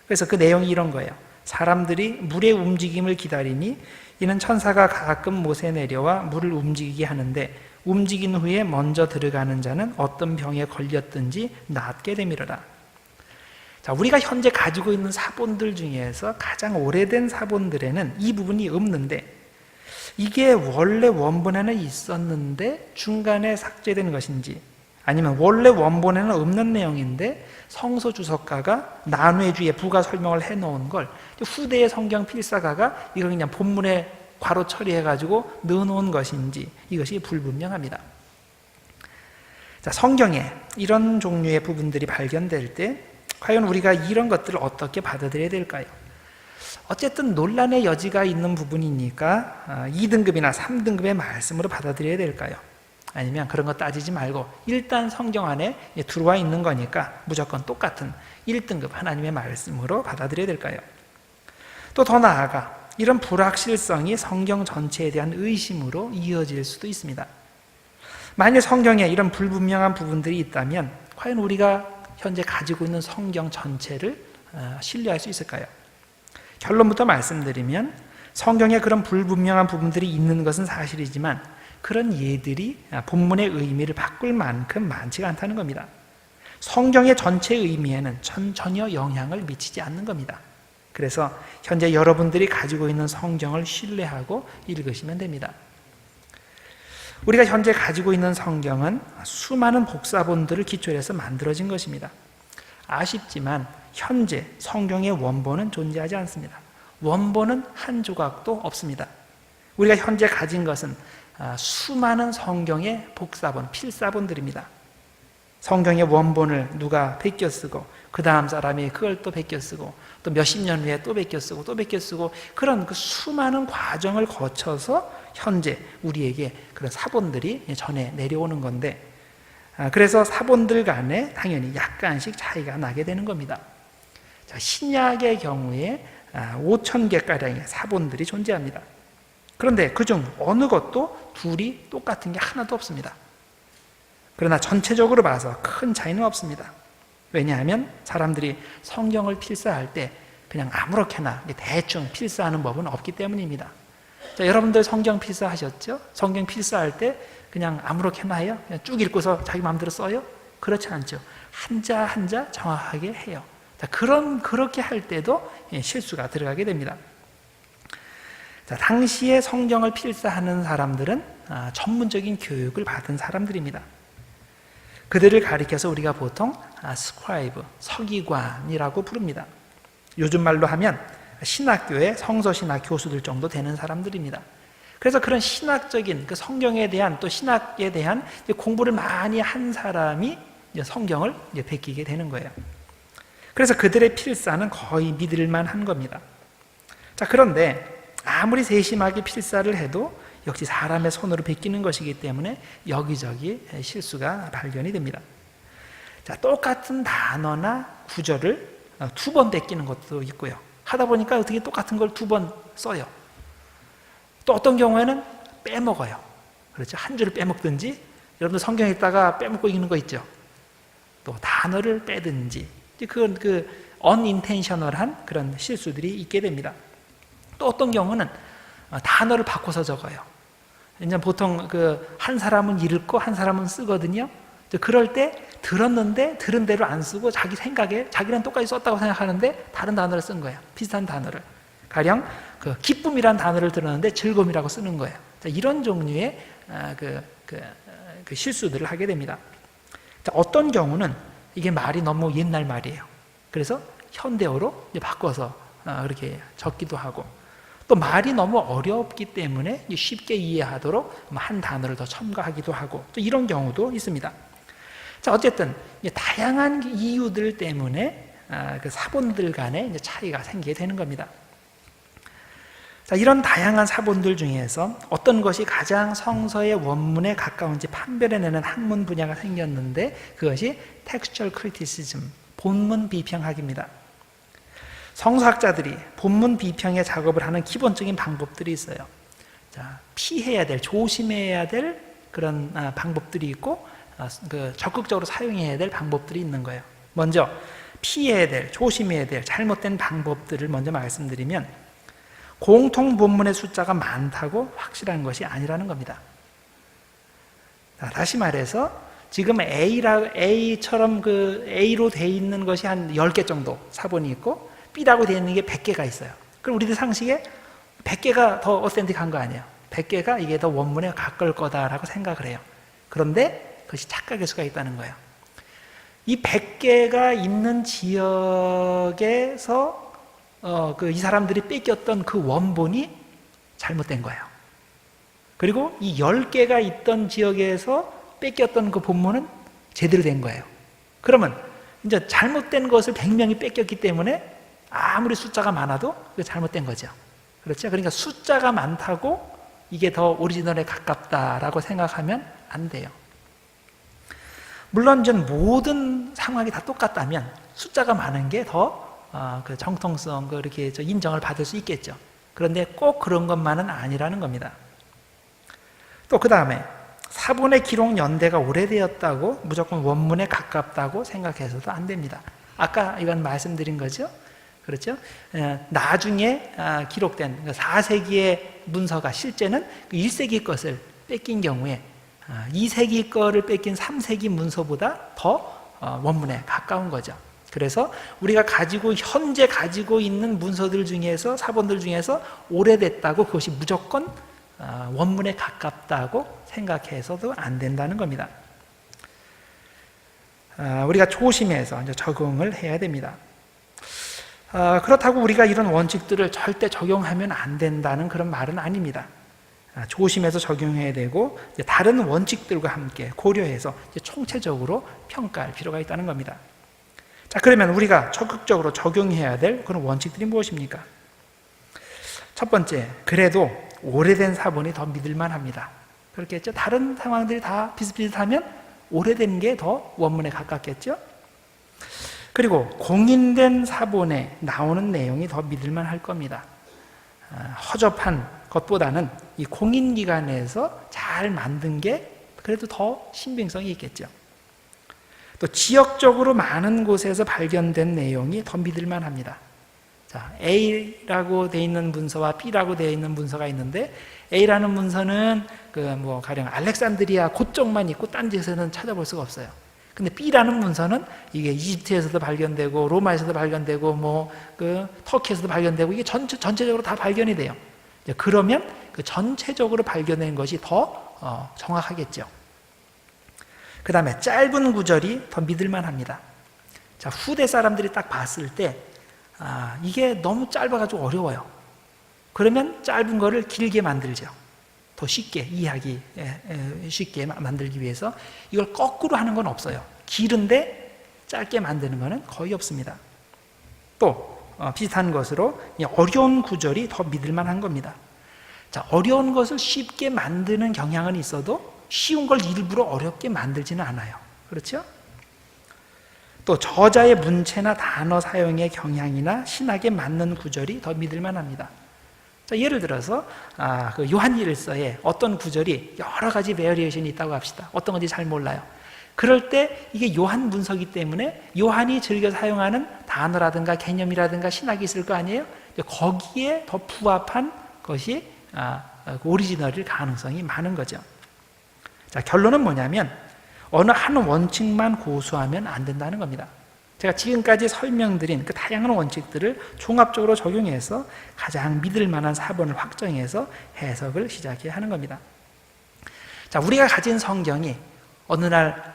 그래서 그 내용이 이런 거예요. 사람들이 물의 움직임을 기다리니 이는 천사가 가끔 못에 내려와 물을 움직이게 하는데 움직인 후에 먼저 들어가는 자는 어떤 병에 걸렸든지 낫게 되미르라. 자, 우리가 현재 가지고 있는 사본들 중에서 가장 오래된 사본들에는 이 부분이 없는데 이게 원래 원본에는 있었는데 중간에 삭제된 것인지 아니면 원래 원본에는 없는 내용인데 성서 주석가가 난회주의 부가 설명을 해놓은 걸 후대의 성경 필사가가 이걸 그냥 본문에 괄호 처리해가지고 넣어놓은 것인지 이것이 불분명합니다. 자, 성경에 이런 종류의 부분들이 발견될 때 과연 우리가 이런 것들을 어떻게 받아들여야 될까요? 어쨌든 논란의 여지가 있는 부분이니까 2등급이나 3등급의 말씀으로 받아들여야 될까요? 아니면 그런 거 따지지 말고 일단 성경 안에 들어와 있는 거니까 무조건 똑같은 1등급 하나님의 말씀으로 받아들여야 될까요? 또 더 나아가 이런 불확실성이 성경 전체에 대한 의심으로 이어질 수도 있습니다. 만일 성경에 이런 불분명한 부분들이 있다면 과연 우리가 현재 가지고 있는 성경 전체를 신뢰할 수 있을까요? 결론부터 말씀드리면 성경에 그런 불분명한 부분들이 있는 것은 사실이지만 그런 예들이 본문의 의미를 바꿀 만큼 많지가 않다는 겁니다. 성경의 전체 의미에는 전혀 영향을 미치지 않는 겁니다. 그래서 현재 여러분들이 가지고 있는 성경을 신뢰하고 읽으시면 됩니다. 우리가 현재 가지고 있는 성경은 수많은 복사본들을 기초로 해서 만들어진 것입니다. 아쉽지만 현재 성경의 원본은 존재하지 않습니다. 원본은 한 조각도 없습니다. 우리가 현재 가진 것은 수많은 성경의 복사본, 필사본들입니다. 성경의 원본을 누가 베껴 쓰고 그 다음 사람이 그걸 또 베껴 쓰고 또 몇십 년 후에 또 베껴 쓰고 또 베껴 쓰고 그런 그 수많은 과정을 거쳐서 현재 우리에게 그런 사본들이 전해 내려오는 건데 그래서 사본들 간에 당연히 약간씩 차이가 나게 되는 겁니다. 자, 신약의 경우에 5,000개가량의 사본들이 존재합니다. 그런데 그중 어느 것도 둘이 똑같은 게 하나도 없습니다. 그러나 전체적으로 봐서 큰 차이는 없습니다. 왜냐하면 사람들이 성경을 필사할 때 그냥 아무렇게나 대충 필사하는 법은 없기 때문입니다. 자, 여러분들 성경 필사하셨죠? 성경 필사할 때 그냥 아무렇게나 해요? 그냥 쭉 읽고서 자기 마음대로 써요? 그렇지 않죠. 한자 한자 정확하게 해요. 자, 그렇게 할 때도 실수가 들어가게 됩니다. 자, 당시에 성경을 필사하는 사람들은 전문적인 교육을 받은 사람들입니다. 그들을 가리켜서 우리가 보통 스크라이브, 서기관이라고 부릅니다. 요즘 말로 하면 신학교의 성서신학 교수들 정도 되는 사람들입니다. 그래서 그런 신학적인 그 성경에 대한 또 신학에 대한 공부를 많이 한 사람이 성경을 베끼게 되는 거예요. 그래서 그들의 필사는 거의 믿을만 한 겁니다. 자, 그런데 아무리 세심하게 필사를 해도 역시 사람의 손으로 베끼는 것이기 때문에 여기저기 실수가 발견이 됩니다. 자, 똑같은 단어나 구절을 두 번 베끼는 것도 있고요. 하다 보니까 어떻게 똑같은 걸 두 번 써요. 또 어떤 경우에는 빼먹어요. 그렇죠? 한 줄을 빼먹든지, 여러분들 성경 읽다가 빼먹고 읽는 거 있죠? 또 단어를 빼든지, 그건 unintentional한 그런 실수들이 있게 됩니다. 또 어떤 경우는 단어를 바꿔서 적어요. 이제 보통 한 사람은 읽고 한 사람은 쓰거든요. 그럴 때 들었는데 들은 대로 안 쓰고 자기 생각에 자기랑 똑같이 썼다고 생각하는데 다른 단어를 쓴 거예요. 비슷한 단어를. 가령 기쁨이란 단어를 들었는데 즐거움이라고 쓰는 거예요. 자, 이런 종류의 실수들을 하게 됩니다. 자, 어떤 경우는 이게 말이 너무 옛날 말이에요. 그래서 현대어로 바꿔서 그렇게 적기도 하고, 또 말이 너무 어렵기 때문에 쉽게 이해하도록 한 단어를 더 첨가하기도 하고, 또 이런 경우도 있습니다. 자, 어쨌든 다양한 이유들 때문에 그 사본들 간에 차이가 생기게 되는 겁니다. 자, 이런 다양한 사본들 중에서 어떤 것이 가장 성서의 원문에 가까운지 판별해내는 학문 분야가 생겼는데, 그것이 textual criticism, 본문 비평학입니다. 성서학자들이 본문 비평의 작업을 하는 기본적인 방법들이 있어요. 자, 피해야 될, 조심해야 될 그런 방법들이 있고, 적극적으로 사용해야 될 방법들이 있는 거예요. 먼저 피해야 될, 조심해야 될 잘못된 방법들을 먼저 말씀드리면, 공통 본문의 숫자가 많다고 확실한 것이 아니라는 겁니다. 자, 다시 말해서 지금 A처럼 A로 되어 있는 것이 한 10개 정도 사본이 있고, B라고 되어 있는 게 100개가 있어요. 그럼 우리들 상식에 100개가 더 어센틱한 거 아니에요? 100개가 이게 더 원문에 가까울 거다라고 생각을 해요. 그런데 그것이 착각일 수가 있다는 거예요. 이 100개가 있는 지역에서 이 사람들이 뺏겼던 그 원본이 잘못된 거예요. 그리고 이 10개가 있던 지역에서 뺏겼던 그 본문은 제대로 된 거예요. 그러면 이제 잘못된 것을 100명이 뺏겼기 때문에 아무리 숫자가 많아도 그게 잘못된 거죠. 그렇죠? 그러니까 숫자가 많다고 이게 더 오리지널에 가깝다라고 생각하면 안 돼요. 물론 전 모든 상황이 다 똑같다면 숫자가 많은 게 더 정통성, 이렇게 인정을 받을 수 있겠죠. 그런데 꼭 그런 것만은 아니라는 겁니다. 또 그 다음에 사본의 기록 연대가 오래되었다고 무조건 원문에 가깝다고 생각해서도 안 됩니다. 아까 이건 말씀드린 거죠. 그렇죠? 나중에 기록된 4세기의 문서가 실제는 1세기 것을 뺏긴 경우에 2세기 거를 뺏긴 3세기 문서보다 더 원문에 가까운 거죠. 그래서 우리가 현재 가지고 있는 문서들 중에서, 사본들 중에서 오래됐다고 그것이 무조건 원문에 가깝다고 생각해서도 안 된다는 겁니다. 우리가 조심해서 적용을 해야 됩니다. 그렇다고 우리가 이런 원칙들을 절대 적용하면 안 된다는 그런 말은 아닙니다. 조심해서 적용해야 되고, 다른 원칙들과 함께 고려해서 총체적으로 평가할 필요가 있다는 겁니다. 자, 그러면 우리가 적극적으로 적용해야 될 그런 원칙들이 무엇입니까? 첫 번째, 그래도 오래된 사본이 더 믿을만 합니다. 그렇겠죠? 다른 상황들이 다 비슷비슷하면 오래된 게 더 원문에 가깝겠죠? 그리고 공인된 사본에 나오는 내용이 더 믿을만 할 겁니다. 허접한 것보다는 이 공인기관에서 잘 만든 게 그래도 더 신빙성이 있겠죠. 또 지역적으로 많은 곳에서 발견된 내용이 더 믿을만 합니다. 자, A라고 되어 있는 문서와 B라고 되어 있는 문서가 있는데 A라는 문서는 가령 알렉산드리아 그쪽만 있고 딴 데서는 찾아볼 수가 없어요. 근데 B라는 문서는 이게 이집트에서도 발견되고 로마에서도 발견되고 터키에서도 발견되고 이게 전체적으로 다 발견이 돼요. 그러면 그 전체적으로 발견된 것이 더 정확하겠죠. 그 다음에 짧은 구절이 더 믿을만 합니다. 자, 후대 사람들이 딱 봤을 때 이게 너무 짧아가지고 어려워요. 그러면 짧은 거를 길게 만들죠. 더 쉽게 이해하기 쉽게 만들기 위해서 이걸 거꾸로 하는 건 없어요. 길은데 짧게 만드는 거는 거의 없습니다. 또 비슷한 것으로 어려운 구절이 더 믿을만한 겁니다. 자, 어려운 것을 쉽게 만드는 경향은 있어도 쉬운 걸 일부러 어렵게 만들지는 않아요. 그렇죠? 또 저자의 문체나 단어 사용의 경향이나 신학에 맞는 구절이 더 믿을만합니다. 자, 예를 들어서 그 요한일서에 어떤 구절이 여러 가지 베리에이션이 있다고 합시다. 어떤 건지 잘 몰라요. 그럴 때 이게 요한 문서기 때문에 요한이 즐겨 사용하는 단어라든가 개념이라든가 신학이 있을 거 아니에요? 거기에 더 부합한 것이 오리지널일 가능성이 많은 거죠. 자, 결론은 뭐냐면 어느 한 원칙만 고수하면 안 된다는 겁니다. 제가 지금까지 설명드린 그 다양한 원칙들을 종합적으로 적용해서 가장 믿을 만한 사본을 확정해서 해석을 시작해야 하는 겁니다. 자, 우리가 가진 성경이 어느 날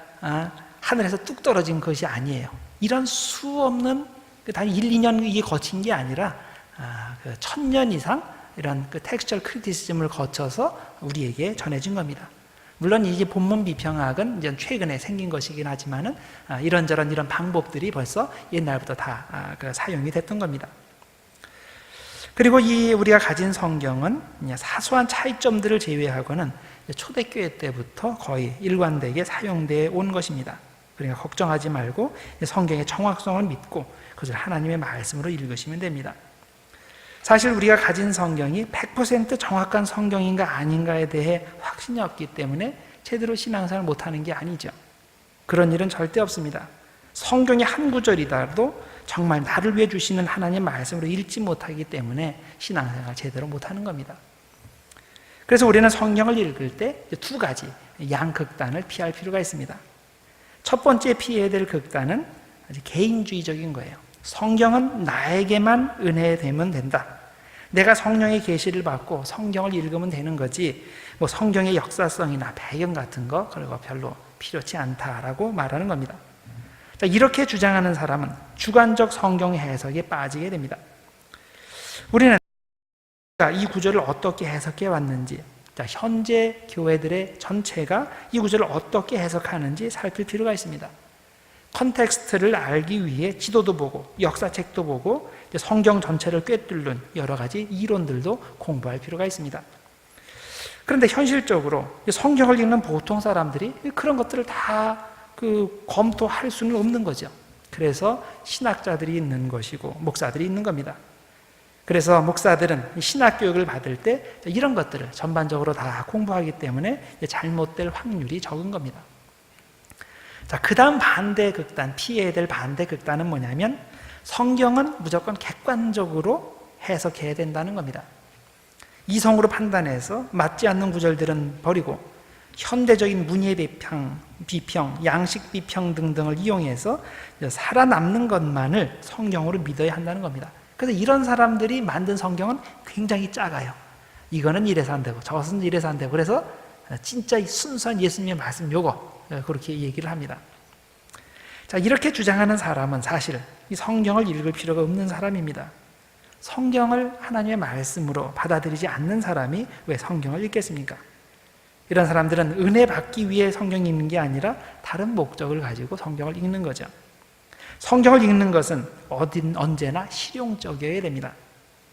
하늘에서 뚝 떨어진 것이 아니에요. 이런 수 없는 단 1, 2년 이게 거친 게 아니라 1000년 이상 이런 텍스처럴 크리티시즘을 거쳐서 우리에게 전해진 겁니다. 물론 이게 본문 비평학은 이제 최근에 생긴 것이긴 하지만은 이런저런 이런 방법들이 벌써 옛날부터 다 사용이 됐던 겁니다. 그리고 이 우리가 가진 성경은 사소한 차이점들을 제외하고는 초대교회 때부터 거의 일관되게 사용되어 온 것입니다. 그러니까 걱정하지 말고 성경의 정확성을 믿고 그것을 하나님의 말씀으로 읽으시면 됩니다. 사실 우리가 가진 성경이 100% 정확한 성경인가 아닌가에 대해 확신이 없기 때문에 제대로 신앙생활을 못하는 게 아니죠. 그런 일은 절대 없습니다. 성경의 한 구절이라도 정말 나를 위해 주시는 하나님의 말씀으로 읽지 못하기 때문에 신앙생활을 제대로 못하는 겁니다. 그래서 우리는 성경을 읽을 때 두 가지 양극단을 피할 필요가 있습니다. 첫 번째 피해야 될 극단은 아주 개인주의적인 거예요. 성경은 나에게만 은혜되면 된다. 내가 성령의 계시를 받고 성경을 읽으면 되는 거지 성경의 역사성이나 배경 같은 거 그런 거 별로 필요치 않다라고 말하는 겁니다. 자, 이렇게 주장하는 사람은 주관적 성경 해석에 빠지게 됩니다. 우리는 이 구절을 어떻게 해석해 왔는지, 현재 교회들의 전체가 이 구절을 어떻게 해석하는지 살필 필요가 있습니다. 컨텍스트를 알기 위해 지도도 보고 역사책도 보고 성경 전체를 꿰뚫는 여러 가지 이론들도 공부할 필요가 있습니다. 그런데 현실적으로 성경을 읽는 보통 사람들이 그런 것들을 다 검토할 수는 없는 거죠. 그래서 신학자들이 있는 것이고 목사들이 있는 겁니다. 그래서 목사들은 신학교육을 받을 때 이런 것들을 전반적으로 다 공부하기 때문에 잘못될 확률이 적은 겁니다. 자, 그 다음 반대 극단, 피해야 될 반대 극단은 뭐냐면 성경은 무조건 객관적으로 해석해야 된다는 겁니다. 이성으로 판단해서 맞지 않는 구절들은 버리고 현대적인 문예 비평, 양식 비평 등등을 이용해서 살아남는 것만을 성경으로 믿어야 한다는 겁니다. 그래서 이런 사람들이 만든 성경은 굉장히 작아요. 이거는 이래서 안 되고 저것은 이래서 안 되고 그래서 진짜 순수한 예수님의 말씀 요거 그렇게 얘기를 합니다. 자, 이렇게 주장하는 사람은 사실 이 성경을 읽을 필요가 없는 사람입니다. 성경을 하나님의 말씀으로 받아들이지 않는 사람이 왜 성경을 읽겠습니까? 이런 사람들은 은혜 받기 위해 성경 읽는 게 아니라 다른 목적을 가지고 성경을 읽는 거죠. 성경을 읽는 것은 언제나 실용적이어야 됩니다.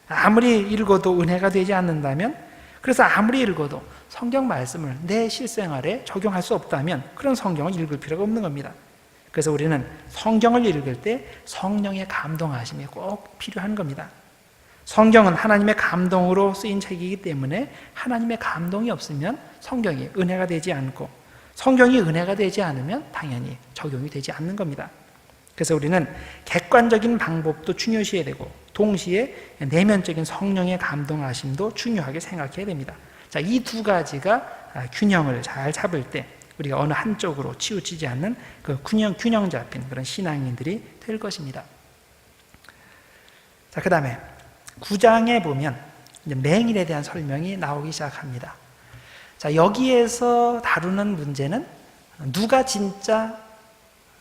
아무리 읽어도 은혜가 되지 않는다면 그래서 아무리 읽어도 성경 말씀을 내 실생활에 적용할 수 없다면 그런 성경을 읽을 필요가 없는 겁니다. 그래서 우리는 성경을 읽을 때 성령의 감동하심이 꼭 필요한 겁니다. 성경은 하나님의 감동으로 쓰인 책이기 때문에 하나님의 감동이 없으면 성경이 은혜가 되지 않고, 성경이 은혜가 되지 않으면 당연히 적용이 되지 않는 겁니다. 그래서 우리는 객관적인 방법도 중요시해야 되고 동시에 내면적인 성령의 감동하심도 중요하게 생각해야 됩니다. 자, 이 두 가지가 균형을 잘 잡을 때 우리가 어느 한쪽으로 치우치지 않는 그 균형 잡힌 그런 신앙인들이 될 것입니다. 자, 그 다음에 9장에 보면 이제 맹인에 대한 설명이 나오기 시작합니다. 자, 여기에서 다루는 문제는 누가 진짜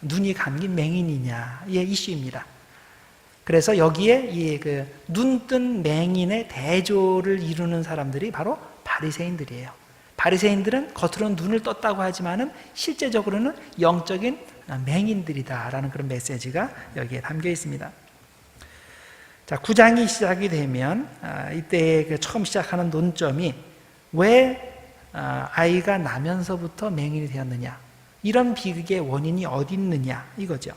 눈이 감긴 맹인이냐의 이슈입니다. 그래서 여기에 이 눈뜬 맹인의 대조를 이루는 사람들이 바로 바리새인들이에요. 바리새인들은 겉으로는 눈을 떴다고 하지만은 실제적으로는 영적인 맹인들이다라는 그런 메시지가 여기에 담겨 있습니다. 자, 9장이 시작이 되면 이때 처음 시작하는 논점이 왜 아이가 나면서부터 맹인이 되었느냐, 이런 비극의 원인이 어디 있느냐 이거죠.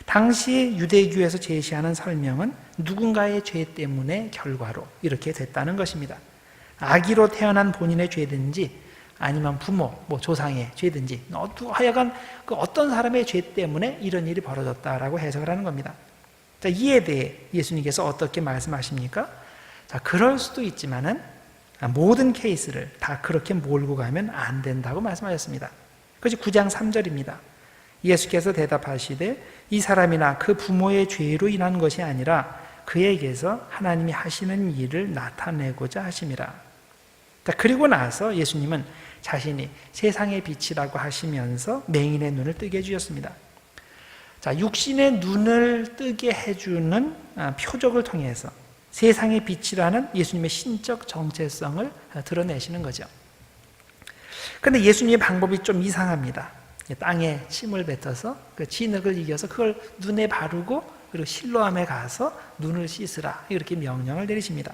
당시 유대교에서 제시하는 설명은 누군가의 죄 때문에 결과로 이렇게 됐다는 것입니다. 아기로 태어난 본인의 죄든지 아니면 부모, 조상의 죄든지 하여간 그 어떤 사람의 죄 때문에 이런 일이 벌어졌다라고 해석을 하는 겁니다. 자, 이에 대해 예수님께서 어떻게 말씀하십니까? 자, 그럴 수도 있지만은 모든 케이스를 다 그렇게 몰고 가면 안 된다고 말씀하셨습니다. 그것이 9장 3절입니다. 예수께서 대답하시되 이 사람이나 그 부모의 죄로 인한 것이 아니라 그에게서 하나님이 하시는 일을 나타내고자 하심이라. 자, 그리고 나서 예수님은 자신이 세상의 빛이라고 하시면서 맹인의 눈을 뜨게 해주셨습니다. 자, 육신의 눈을 뜨게 해주는 표적을 통해서 세상의 빛이라는 예수님의 신적 정체성을 드러내시는 거죠. 그런데 예수님의 방법이 좀 이상합니다. 땅에 침을 뱉어서 그 진흙을 이겨서 그걸 눈에 바르고 그리고 실로암에 가서 눈을 씻으라, 이렇게 명령을 내리십니다.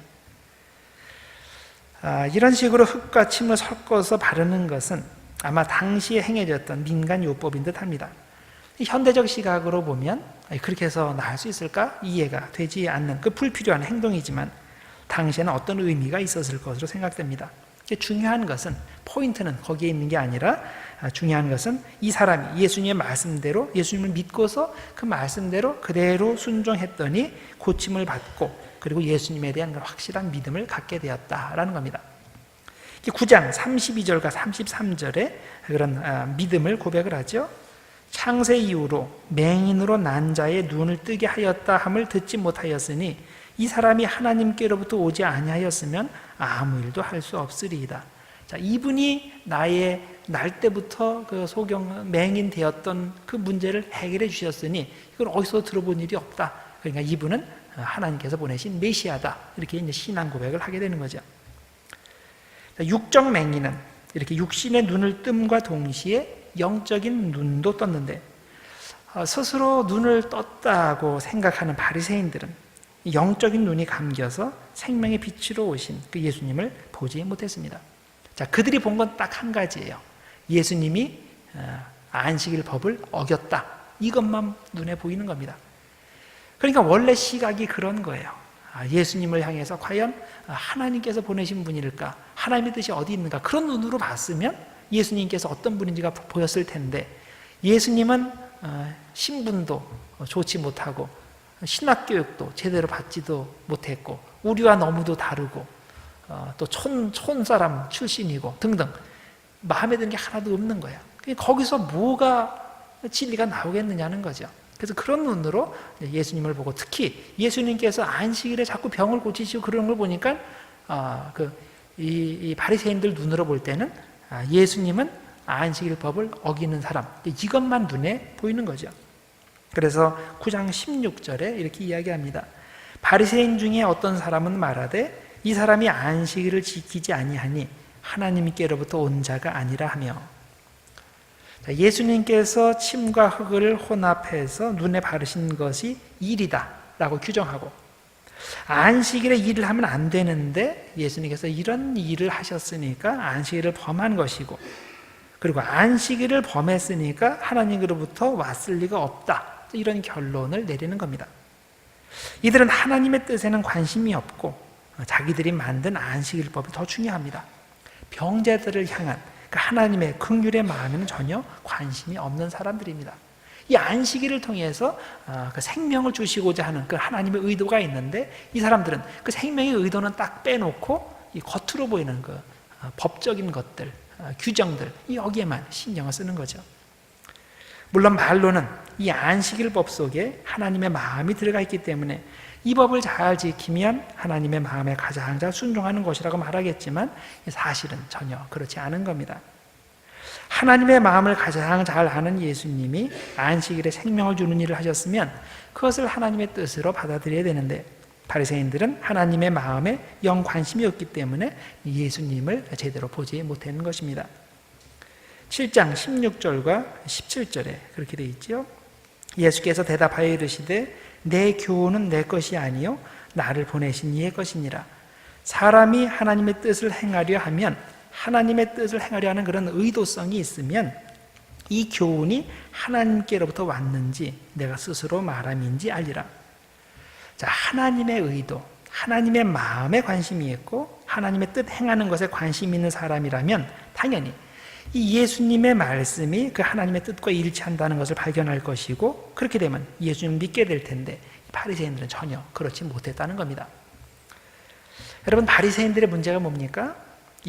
이런 식으로 흙과 침을 섞어서 바르는 것은 아마 당시에 행해졌던 민간 요법인 듯합니다. 현대적 시각으로 보면 그렇게 해서 나을 수 있을까? 이해가 되지 않는 그 불필요한 행동이지만 당시에는 어떤 의미가 있었을 것으로 생각됩니다. 중요한 것은, 포인트는 거기에 있는 게 아니라 중요한 것은 이 사람이 예수님의 말씀대로, 예수님을 믿고서 그 말씀대로 그대로 순종했더니 고침을 받고 그리고 예수님에 대한 확실한 믿음을 갖게 되었다라는 겁니다. 9장 32절과 33절에 그런 믿음을 고백을 하죠. 창세 이후로 맹인으로 난 자의 눈을 뜨게 하였다 함을 듣지 못하였으니 이 사람이 하나님께로부터 오지 아니하였으면 아무 일도 할 수 없으리이다. 자, 이분이 나의 날 때부터 그 소경 맹인 되었던 그 문제를 해결해 주셨으니 이걸 어디서 들어본 일이 없다. 그러니까 이분은 하나님께서 보내신 메시아다. 이렇게 이제 신앙 고백을 하게 되는 거죠. 자, 육적 맹인은 이렇게 육신의 눈을 뜸과 동시에 영적인 눈도 떴는데 스스로 눈을 떴다고 생각하는 바리새인들은 영적인 눈이 감겨서 생명의 빛으로 오신 그 예수님을 보지 못했습니다. 자, 그들이 본 건 딱 한 가지예요. 예수님이 안식일 법을 어겼다. 이것만 눈에 보이는 겁니다. 그러니까 원래 시각이 그런 거예요. 예수님을 향해서 과연 하나님께서 보내신 분일까? 하나님의 뜻이 어디 있는가? 그런 눈으로 봤으면 예수님께서 어떤 분인지가 보였을 텐데, 예수님은 신분도 좋지 못하고 신학교육도 제대로 받지도 못했고 우리와 너무도 다르고 또 촌사람 출신이고 등등 마음에 드는 게 하나도 없는 거예요. 거기서 뭐가 진리가 나오겠느냐는 거죠. 그래서 그런 눈으로 예수님을 보고, 특히 예수님께서 안식일에 자꾸 병을 고치시고 그런 걸 보니까 이 바리새인들 눈으로 볼 때는 예수님은 안식일 법을 어기는 사람, 이것만 눈에 보이는 거죠. 그래서 9장 16절에 이렇게 이야기합니다. 바리새인 중에 어떤 사람은 말하되 이 사람이 안식일을 지키지 아니하니 하나님께로부터 온 자가 아니라 하며. 예수님께서 침과 흙을 혼합해서 눈에 바르신 것이 일이다 라고 규정하고, 안식일에 일을 하면 안 되는데 예수님께서 이런 일을 하셨으니까 안식일을 범한 것이고, 그리고 안식일을 범했으니까 하나님으로부터 왔을 리가 없다, 이런 결론을 내리는 겁니다. 이들은 하나님의 뜻에는 관심이 없고 자기들이 만든 안식일법이 더 중요합니다. 병자들을 향한 그 하나님의 긍휼의 마음에는 전혀 관심이 없는 사람들입니다. 이 안식일을 통해서 그 생명을 주시고자 하는 그 하나님의 의도가 있는데, 이 사람들은 그 생명의 의도는 딱 빼놓고 이 겉으로 보이는 그 법적인 것들, 규정들, 여기에만 신경을 쓰는 거죠. 물론 말로는 이 안식일법 속에 하나님의 마음이 들어가 있기 때문에 이 법을 잘 지키면 하나님의 마음에 가장 잘 순종하는 것이라고 말하겠지만, 사실은 전혀 그렇지 않은 겁니다. 하나님의 마음을 가장 잘 아는 예수님이 안식일에 생명을 주는 일을 하셨으면 그것을 하나님의 뜻으로 받아들여야 되는데, 바리새인들은 하나님의 마음에 영 관심이 없기 때문에 예수님을 제대로 보지 못하는 것입니다. 7장 16절과 17절에 그렇게 되어 있죠. 예수께서 대답하여 이르시되 내 교훈은 내 것이 아니요 나를 보내신 이의 것이니라. 사람이 하나님의 뜻을 행하려 하면, 하나님의 뜻을 행하려 하는 그런 의도성이 있으면 이 교훈이 하나님께로부터 왔는지 내가 스스로 말함인지 알리라. 자, 하나님의 의도, 하나님의 마음에 관심이 있고 하나님의 뜻 행하는 것에 관심이 있는 사람이라면 당연히 이 예수님의 말씀이 그 하나님의 뜻과 일치한다는 것을 발견할 것이고, 그렇게 되면 예수님을 믿게 될 텐데, 바리새인들은 전혀 그렇지 못했다는 겁니다. 여러분, 바리새인들의 문제가 뭡니까?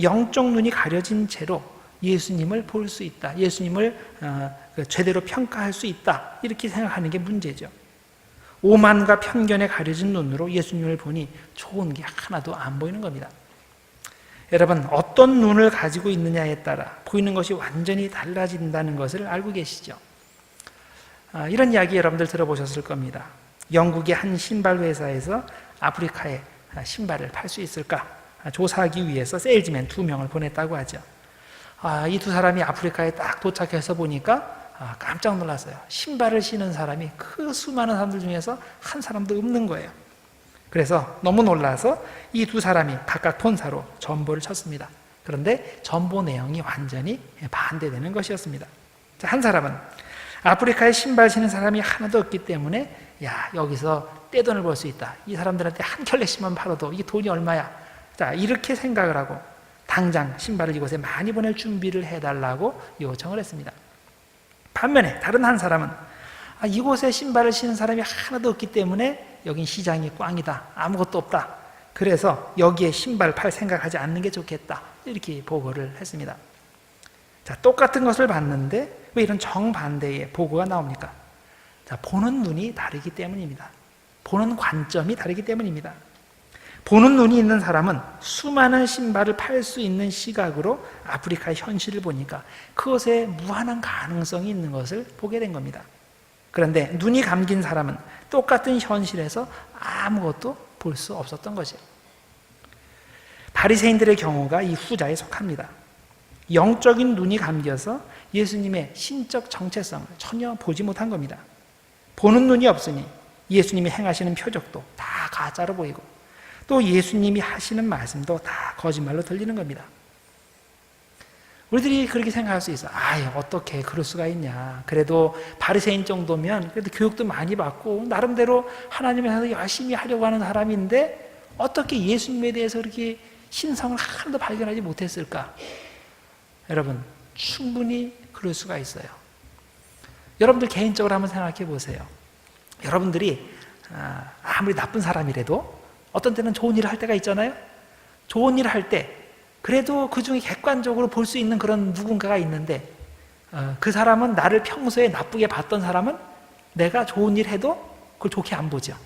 영적 눈이 가려진 채로 예수님을 볼 수 있다, 예수님을 제대로 평가할 수 있다, 이렇게 생각하는 게 문제죠. 오만과 편견에 가려진 눈으로 예수님을 보니 좋은 게 하나도 안 보이는 겁니다. 여러분, 어떤 눈을 가지고 있느냐에 따라 보이는 것이 완전히 달라진다는 것을 알고 계시죠? 이런 이야기 여러분들 들어보셨을 겁니다. 영국의 한 신발 회사에서 아프리카에 신발을 팔 수 있을까 조사하기 위해서 세일즈맨 2명을 보냈다고 하죠. 이 두 사람이 아프리카에 딱 도착해서 보니까 깜짝 놀랐어요. 신발을 신은 사람이 그 수많은 사람들 중에서 한 사람도 없는 거예요. 그래서 너무 놀라서 이 두 사람이 각각 본사로 전보를 쳤습니다. 그런데 전보 내용이 완전히 반대되는 것이었습니다. 한 사람은 아프리카에 신발 신는 사람이 하나도 없기 때문에 여기서 떼돈을 벌 수 있다, 이 사람들한테 한 켤레씩만 팔아도 이게 돈이 얼마야, 이렇게 생각을 하고 당장 신발을 이곳에 많이 보낼 준비를 해달라고 요청을 했습니다. 반면에 다른 한 사람은 이곳에 신발을 신는 사람이 하나도 없기 때문에 여긴 시장이 꽝이다, 아무것도 없다, 그래서 여기에 신발 팔 생각하지 않는 게 좋겠다, 이렇게 보고를 했습니다. 자, 똑같은 것을 봤는데 왜 이런 정반대의 보고가 나옵니까? 자, 보는 눈이 다르기 때문입니다. 보는 관점이 다르기 때문입니다. 보는 눈이 있는 사람은 수많은 신발을 팔 수 있는 시각으로 아프리카의 현실을 보니까 그것에 무한한 가능성이 있는 것을 보게 된 겁니다. 그런데 눈이 감긴 사람은 똑같은 현실에서 아무것도 볼 수 없었던 거죠. 바리새인들의 경우가 이 후자에 속합니다. 영적인 눈이 감겨서 예수님의 신적 정체성을 전혀 보지 못한 겁니다. 보는 눈이 없으니 예수님이 행하시는 표적도 다 가짜로 보이고 또 예수님이 하시는 말씀도 다 거짓말로 들리는 겁니다. 우리들이 그렇게 생각할 수 있어. 어떻게 그럴 수가 있냐. 그래도 바리새인 정도면 그래도 교육도 많이 받고 나름대로 하나님의 나라를 열심히 하려고 하는 사람인데 어떻게 예수님에 대해서 그렇게 신성을 하나도 발견하지 못했을까? 여러분, 충분히 그럴 수가 있어요. 여러분들 개인적으로 한번 생각해 보세요. 여러분들이 아무리 나쁜 사람이라도 어떤 때는 좋은 일을 할 때가 있잖아요. 좋은 일을 할 때 그래도 그 중에 객관적으로 볼 수 있는 그런 누군가가 있는데 그 사람은 나를 평소에 나쁘게 봤던 사람은 내가 좋은 일 해도 그걸 좋게 안 보죠.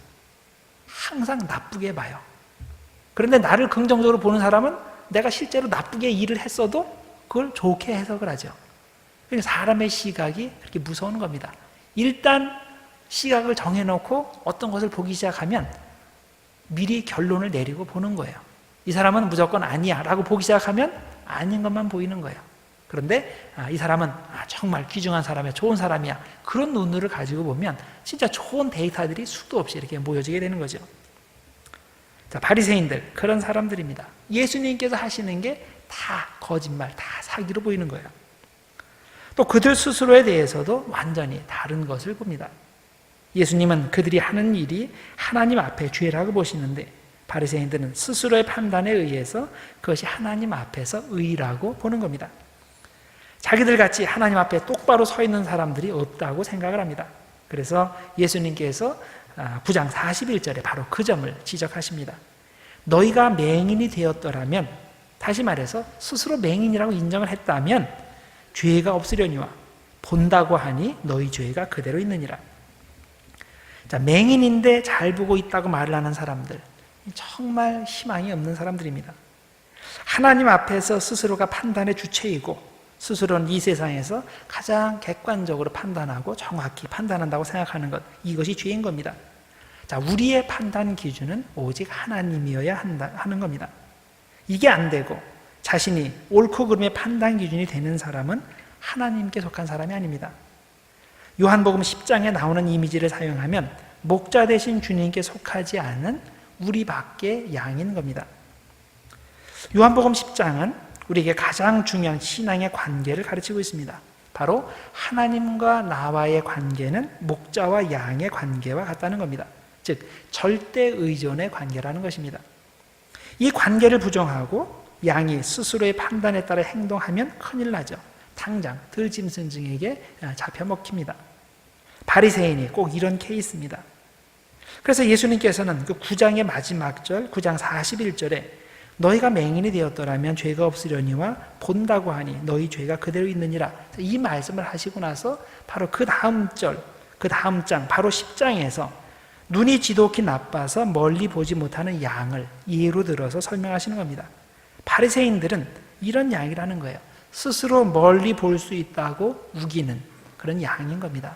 항상 나쁘게 봐요. 그런데 나를 긍정적으로 보는 사람은 내가 실제로 나쁘게 일을 했어도 그걸 좋게 해석을 하죠. 그러니까 사람의 시각이 그렇게 무서운 겁니다. 일단 시각을 정해놓고 어떤 것을 보기 시작하면 미리 결론을 내리고 보는 거예요. 이 사람은 무조건 아니야 라고 보기 시작하면 아닌 것만 보이는 거예요. 그런데 이 사람은 정말 귀중한 사람이야, 좋은 사람이야, 그런 눈을 가지고 보면 진짜 좋은 데이터들이 수도 없이 이렇게 모여지게 되는 거죠. 자, 바리새인들 그런 사람들입니다. 예수님께서 하시는 게 다 거짓말, 다 사기로 보이는 거예요. 또 그들 스스로에 대해서도 완전히 다른 것을 봅니다. 예수님은 그들이 하는 일이 하나님 앞에 죄라고 보시는데 바리새인들은 스스로의 판단에 의해서 그것이 하나님 앞에서 의라고 보는 겁니다. 자기들 같이 하나님 앞에 똑바로 서 있는 사람들이 없다고 생각을 합니다. 그래서 예수님께서 9장 41절에 바로 그 점을 지적하십니다. 너희가 맹인이 되었더라면, 다시 말해서 스스로 맹인이라고 인정을 했다면 죄가 없으려니와 본다고 하니 너희 죄가 그대로 있느니라. 자, 맹인인데 잘 보고 있다고 말을 하는 사람들, 정말 희망이 없는 사람들입니다. 하나님 앞에서 스스로가 판단의 주체이고 스스로는 이 세상에서 가장 객관적으로 판단하고 정확히 판단한다고 생각하는 것, 이것이 죄인 겁니다. 자, 우리의 판단 기준은 오직 하나님이어야 하는 겁니다. 이게 안 되고 자신이 옳고 그름의 판단 기준이 되는 사람은 하나님께 속한 사람이 아닙니다. 요한복음 10장에 나오는 이미지를 사용하면 목자 되신 주님께 속하지 않은 우리밖에 양인 겁니다. 요한복음 10장은 우리에게 가장 중요한 신앙의 관계를 가르치고 있습니다. 바로 하나님과 나와의 관계는 목자와 양의 관계와 같다는 겁니다. 즉 절대 의존의 관계라는 것입니다. 이 관계를 부정하고 양이 스스로의 판단에 따라 행동하면 큰일 나죠. 당장 들짐승에게 잡혀 먹힙니다. 바리새인이 꼭 이런 케이스입니다. 그래서 예수님께서는 그 9장의 마지막 절 9장 41절에 너희가 맹인이 되었더라면 죄가 없으려니와 본다고 하니 너희 죄가 그대로 있느니라, 이 말씀을 하시고 나서 바로 그 다음 절, 그 다음 장 바로 10장에서 눈이 지독히 나빠서 멀리 보지 못하는 양을 예로 들어서 설명하시는 겁니다. 바리새인들은 이런 양이라는 거예요. 스스로 멀리 볼 수 있다고 우기는 그런 양인 겁니다.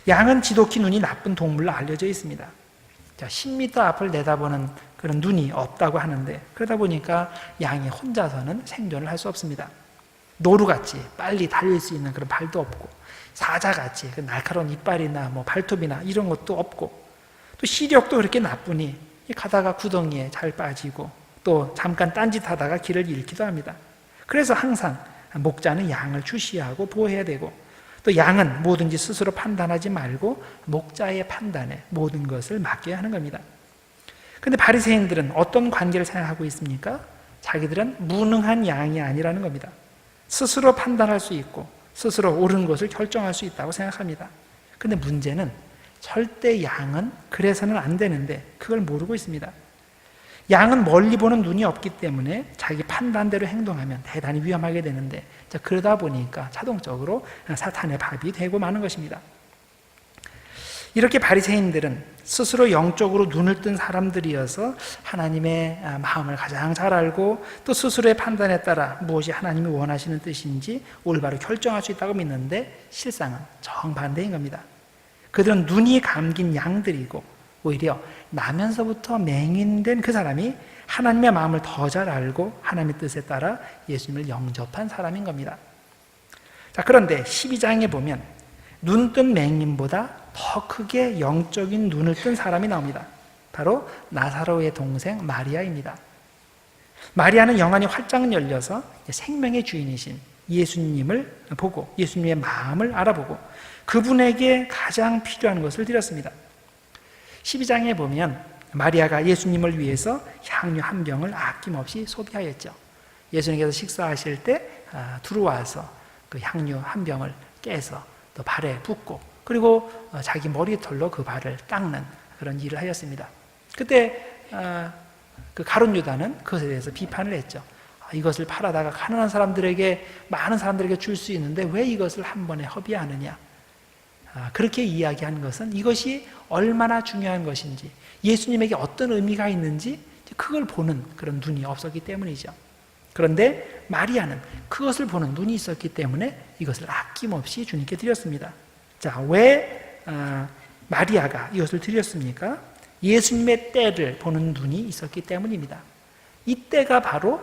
양은 지독히 눈이 나쁜 동물로 알려져 있습니다. 자, 10m 앞을 내다보는 그런 눈이 없다고 하는데, 그러다 보니까 양이 혼자서는 생존을 할 수 없습니다. 노루같이 빨리 달릴 수 있는 그런 발도 없고, 사자같이 그 날카로운 이빨이나 발톱이나 이런 것도 없고, 또 시력도 그렇게 나쁘니 가다가 구덩이에 잘 빠지고 또 잠깐 딴짓하다가 길을 잃기도 합니다. 그래서 항상 목자는 양을 주시하고 보호해야 되고, 또 양은 뭐든지 스스로 판단하지 말고 목자의 판단에 모든 것을 맡겨야 하는 겁니다. 그런데 바리새인들은 어떤 관계를 생각하고 있습니까? 자기들은 무능한 양이 아니라는 겁니다. 스스로 판단할 수 있고 스스로 옳은 것을 결정할 수 있다고 생각합니다. 그런데 문제는 절대 양은 그래서는 안 되는데 그걸 모르고 있습니다. 양은 멀리 보는 눈이 없기 때문에 자기 판단대로 행동하면 대단히 위험하게 되는데, 그러다 보니까 자동적으로 사탄의 밥이 되고 마는 것입니다. 이렇게 바리새인들은 스스로 영적으로 눈을 뜬 사람들이어서 하나님의 마음을 가장 잘 알고 또 스스로의 판단에 따라 무엇이 하나님이 원하시는 뜻인지 올바로 결정할 수 있다고 믿는데, 실상은 정반대인 겁니다. 그들은 눈이 감긴 양들이고 오히려 나면서부터 맹인된 그 사람이 하나님의 마음을 더 잘 알고 하나님의 뜻에 따라 예수님을 영접한 사람인 겁니다. 자, 그런데 12장에 보면 눈뜬 맹인보다 더 크게 영적인 눈을 뜬 사람이 나옵니다. 바로 나사로의 동생 마리아입니다. 마리아는 영안이 활짝 열려서 생명의 주인이신 예수님을 보고 예수님의 마음을 알아보고 그분에게 가장 필요한 것을 드렸습니다. 12장에 보면 마리아가 예수님을 위해서 향유 한 병을 아낌없이 소비하였죠. 예수님께서 식사하실 때 들어와서 그 향유 한 병을 깨서 또 발에 붓고 그리고 자기 머리털로 그 발을 닦는 그런 일을 하였습니다. 그때 그 가룟 유다는 그것에 대해서 비판을 했죠. 이것을 팔아다가 가난한 사람들에게, 많은 사람들에게 줄 수 있는데 왜 이것을 한 번에 허비하느냐. 그렇게 이야기한 것은 이것이 얼마나 중요한 것인지, 예수님에게 어떤 의미가 있는지 그걸 보는 그런 눈이 없었기 때문이죠. 그런데 마리아는 그것을 보는 눈이 있었기 때문에 이것을 아낌없이 주님께 드렸습니다. 자, 왜 마리아가 이것을 드렸습니까? 예수님의 때를 보는 눈이 있었기 때문입니다. 이 때가 바로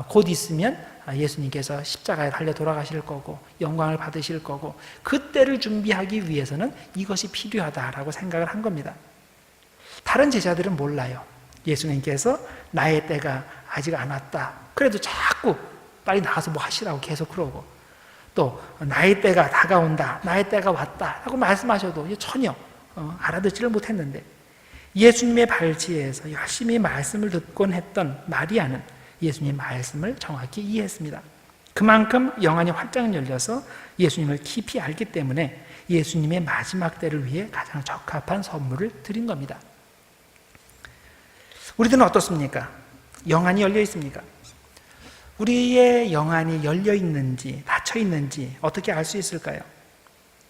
곧 있으면 예수님께서 십자가에 달려 돌아가실 거고 영광을 받으실 거고, 그 때를 준비하기 위해서는 이것이 필요하다라고 생각을 한 겁니다. 다른 제자들은 몰라요. 예수님께서 나의 때가 아직 안 왔다. 그래도 자꾸 빨리 나와서 뭐 하시라고 계속 그러고, 또 나의 때가 다가온다, 나의 때가 왔다 라고 말씀하셔도 전혀 알아듣지를 못했는데, 예수님의 발치에서 열심히 말씀을 듣곤 했던 마리아는 예수님의 말씀을 정확히 이해했습니다. 그만큼 영안이 활짝 열려서 예수님을 깊이 알기 때문에 예수님의 마지막 때를 위해 가장 적합한 선물을 드린 겁니다. 우리들은 어떻습니까? 영안이 열려 있습니까? 우리의 영안이 열려 있는지 닫혀 있는지 어떻게 알 수 있을까요?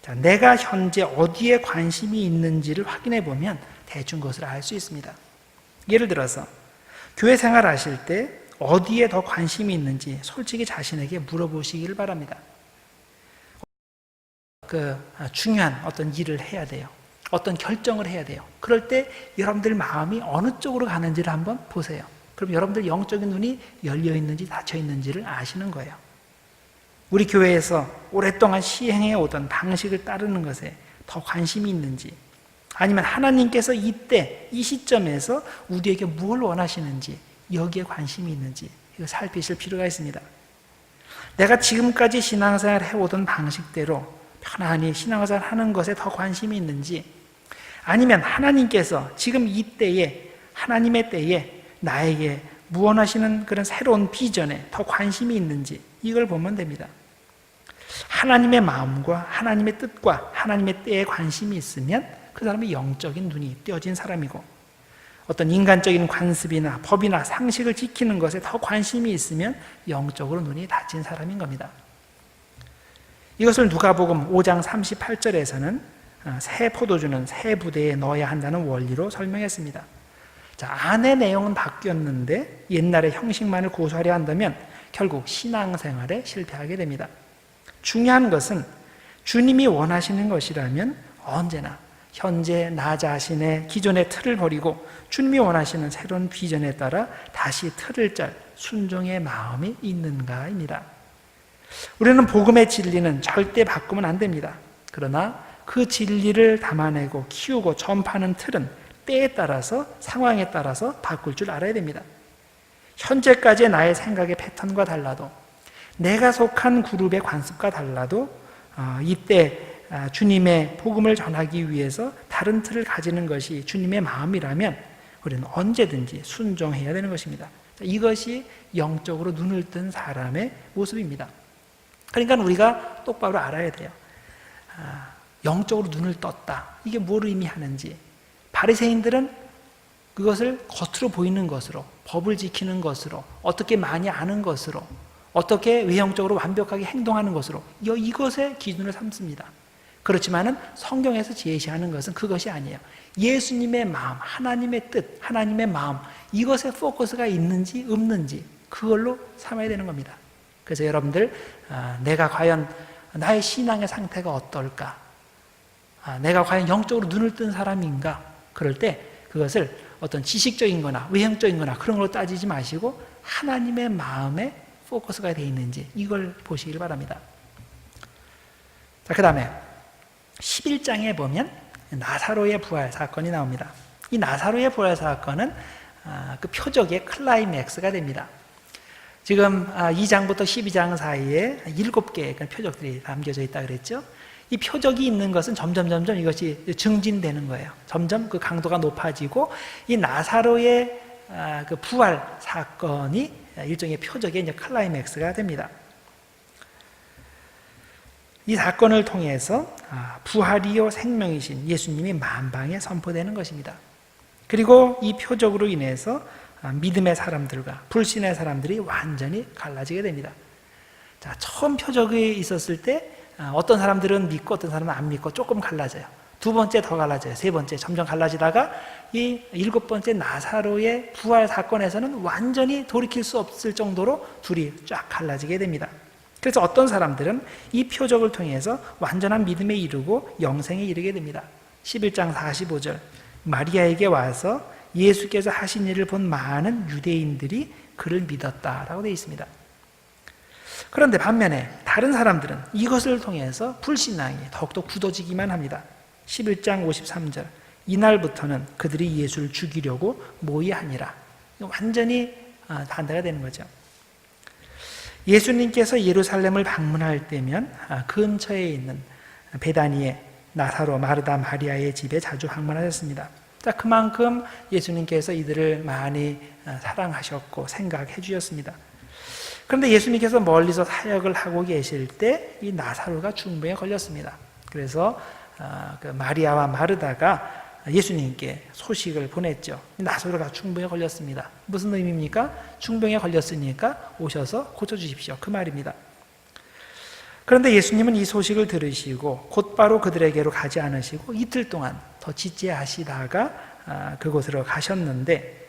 자, 내가 현재 어디에 관심이 있는지를 확인해 보면 대충 그것을 알 수 있습니다. 예를 들어서 교회 생활 하실 때 어디에 더 관심이 있는지 솔직히 자신에게 물어보시기를 바랍니다. 중요한 어떤 일을 해야 돼요. 어떤 결정을 해야 돼요. 그럴 때 여러분들 마음이 어느 쪽으로 가는지를 한번 보세요. 그럼 여러분들 영적인 눈이 열려 있는지 닫혀 있는지를 아시는 거예요. 우리 교회에서 오랫동안 시행해 오던 방식을 따르는 것에 더 관심이 있는지, 아니면 하나님께서 이때 이 시점에서 우리에게 뭘 원하시는지 여기에 관심이 있는지 이거 살피실 필요가 있습니다. 내가 지금까지 신앙생활 해오던 방식대로 편안히 신앙생활 하는 것에 더 관심이 있는지, 아니면 하나님께서 지금 이때에 하나님의 때에 나에게 무언하시는 그런 새로운 비전에 더 관심이 있는지 이걸 보면 됩니다. 하나님의 마음과 하나님의 뜻과 하나님의 때에 관심이 있으면 그 사람이 영적인 눈이 띄어진 사람이고, 어떤 인간적인 관습이나 법이나 상식을 지키는 것에 더 관심이 있으면 영적으로 눈이 닫힌 사람인 겁니다. 이것을 누가복음 5장 38절에서는 새 포도주는 새 부대에 넣어야 한다는 원리로 설명했습니다. 자, 안의 내용은 바뀌었는데 옛날의 형식만을 고수하려 한다면 결국 신앙생활에 실패하게 됩니다. 중요한 것은 주님이 원하시는 것이라면 언제나 현재 나 자신의 기존의 틀을 버리고 주님이 원하시는 새로운 비전에 따라 다시 틀을 짤 순종의 마음이 있는가입니다. 우리는 복음의 진리는 절대 바꾸면 안 됩니다. 그러나 그 진리를 담아내고 키우고 전파하는 틀은 때에 따라서 상황에 따라서 바꿀 줄 알아야 됩니다. 현재까지의 나의 생각의 패턴과 달라도, 내가 속한 그룹의 관습과 달라도 이때 주님의 복음을 전하기 위해서 다른 틀을 가지는 것이 주님의 마음이라면 우리는 언제든지 순종해야 되는 것입니다. 이것이 영적으로 눈을 뜬 사람의 모습입니다. 그러니까 우리가 똑바로 알아야 돼요. 영적으로 눈을 떴다. 이게 뭘 의미하는지. 바리새인들은 그것을 겉으로 보이는 것으로, 법을 지키는 것으로, 어떻게 많이 아는 것으로, 어떻게 외형적으로 완벽하게 행동하는 것으로 이것의 기준을 삼습니다. 그렇지만은 성경에서 제시하는 것은 그것이 아니에요. 예수님의 마음, 하나님의 뜻, 하나님의 마음, 이것에 포커스가 있는지 없는지 그걸로 삼아야 되는 겁니다. 그래서 여러분들, 내가 과연 나의 신앙의 상태가 어떨까? 내가 과연 영적으로 눈을 뜬 사람인가? 그럴 때 그것을 어떤 지식적인 거나 외형적인 거나 그런 걸로 따지지 마시고 하나님의 마음에 포커스가 되어 있는지 이걸 보시길 바랍니다. 자, 그 다음에 11장에 보면 나사로의 부활 사건이 나옵니다. 이 나사로의 부활 사건은 그 표적의 클라이맥스가 됩니다. 지금 2장부터 12장 사이에 7개의 표적들이 담겨져 있다 그랬죠. 이 표적이 있는 것은 점점 이것이 증진되는 거예요. 점점 그 강도가 높아지고 이 나사로의 그 부활 사건이 일종의 표적의 이제 클라이맥스가 됩니다. 이 사건을 통해서 부활이요 생명이신 예수님이 만방에 선포되는 것입니다. 그리고 이 표적으로 인해서 믿음의 사람들과 불신의 사람들이 완전히 갈라지게 됩니다. 자, 처음 표적이 있었을 때 어떤 사람들은 믿고 어떤 사람은 안 믿고 조금 갈라져요. 두 번째 더 갈라져요. 세 번째 점점 갈라지다가 이 7번째 나사로의 부활 사건에서는 완전히 돌이킬 수 없을 정도로 둘이 쫙 갈라지게 됩니다. 그래서 어떤 사람들은 이 표적을 통해서 완전한 믿음에 이르고 영생에 이르게 됩니다. 11장 45절 마리아에게 와서 예수께서 하신 일을 본 많은 유대인들이 그를 믿었다라고 되어 있습니다. 그런데 반면에 다른 사람들은 이것을 통해서 불신앙이 더욱더 굳어지기만 합니다. 11장 53절 이날부터는 그들이 예수를 죽이려고 모의하니라. 완전히 반대가 되는 거죠. 예수님께서 예루살렘을 방문할 때면 근처에 있는 베다니의 나사로, 마르다, 마리아의 집에 자주 방문하셨습니다. 그만큼 예수님께서 이들을 많이 사랑하셨고 생각해 주셨습니다. 그런데 예수님께서 멀리서 사역을 하고 계실 때 이 나사로가 중병에 걸렸습니다. 그래서 그 마리아와 마르다가 예수님께 소식을 보냈죠. 나사로가 중병에 걸렸습니다. 무슨 의미입니까? 중병에 걸렸으니까 오셔서 고쳐주십시오. 그 말입니다. 그런데 예수님은 이 소식을 들으시고 곧바로 그들에게로 가지 않으시고 이틀 동안 더 지체하시다가 그곳으로 가셨는데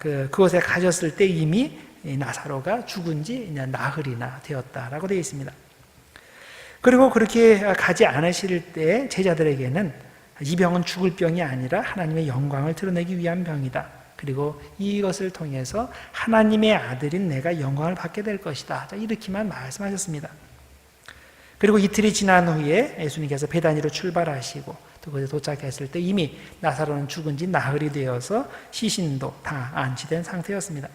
그곳에 가셨을 때 이미 나사로가 죽은 지 나흘이나 되었다라고 되어 있습니다. 그리고 그렇게 가지 않으실 때 제자들에게는 이 병은 죽을 병이 아니라 하나님의 영광을 드러내기 위한 병이다. 그리고 이것을 통해서 하나님의 아들인 내가 영광을 받게 될 것이다. 이렇게만 말씀하셨습니다. 그리고 이틀이 지난 후에 예수님께서 베다니로 출발하시고 그곳에 도착했을 때 이미 나사로는 죽은 지 나흘이 되어서 시신도 다 안치된 상태였습니다.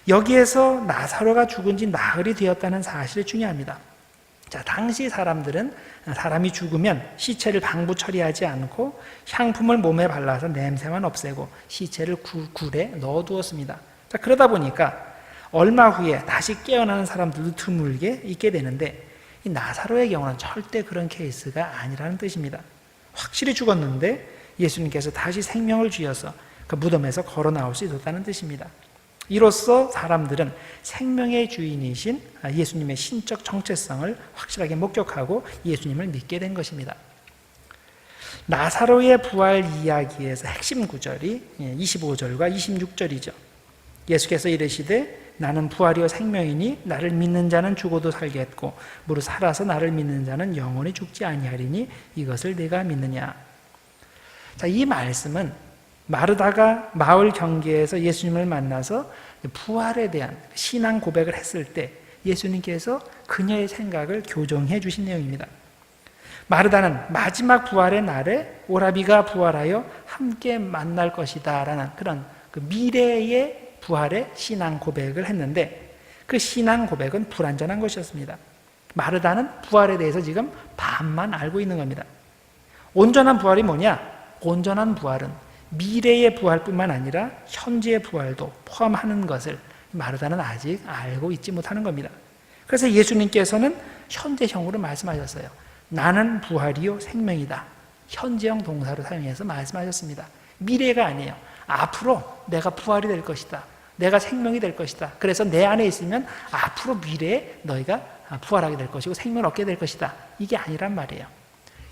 여기에서 나사로가 죽은 지 나흘이 되었다는 사실이 중요합니다. 당시 사람들은 사람이 죽으면 시체를 방부 처리하지 않고 향품을 몸에 발라서 냄새만 없애고 시체를 굴에 넣어두었습니다. 그러다 보니까 얼마 후에 다시 깨어나는 사람들도 드물게 있게 되는데 이 나사로의 경우는 절대 그런 케이스가 아니라는 뜻입니다. 확실히 죽었는데 예수님께서 다시 생명을 주셔서 그 무덤에서 걸어 나올 수 있었다는 뜻입니다. 이로써 사람들은 생명의 주인이신 예수님의 신적 정체성을 확실하게 목격하고 예수님을 믿게 된 것입니다. 나사로의 부활 이야기에서 핵심 구절이 25절과 26절이죠. 예수께서 이르시되 나는 부활이요 생명이니 나를 믿는 자는 죽어도 살겠고 무릇 살아서 나를 믿는 자는 영원히 죽지 아니하리니 이것을 내가 믿느냐. 이 말씀은 마르다가 마을 경계에서 예수님을 만나서 부활에 대한 신앙 고백을 했을 때 예수님께서 그녀의 생각을 교정해 주신 내용입니다. 마르다는 마지막 부활의 날에 오라비가 부활하여 함께 만날 것이다 라는 그런 미래의 부활의 신앙 고백을 했는데 그 신앙 고백은 불완전한 것이었습니다. 마르다는 부활에 대해서 지금 반만 알고 있는 겁니다. 온전한 부활이 뭐냐? 온전한 부활은 미래의 부활뿐만 아니라 현재의 부활도 포함하는 것을 마르다는 아직 알고 있지 못하는 겁니다. 그래서 예수님께서는 현재형으로 말씀하셨어요. 나는 부활이요 생명이다. 현재형 동사로 사용해서 말씀하셨습니다. 미래가 아니에요. 앞으로 내가 부활이 될 것이다. 내가 생명이 될 것이다. 그래서 내 안에 있으면 앞으로 미래에 너희가 부활하게 될 것이고 생명을 얻게 될 것이다. 이게 아니란 말이에요.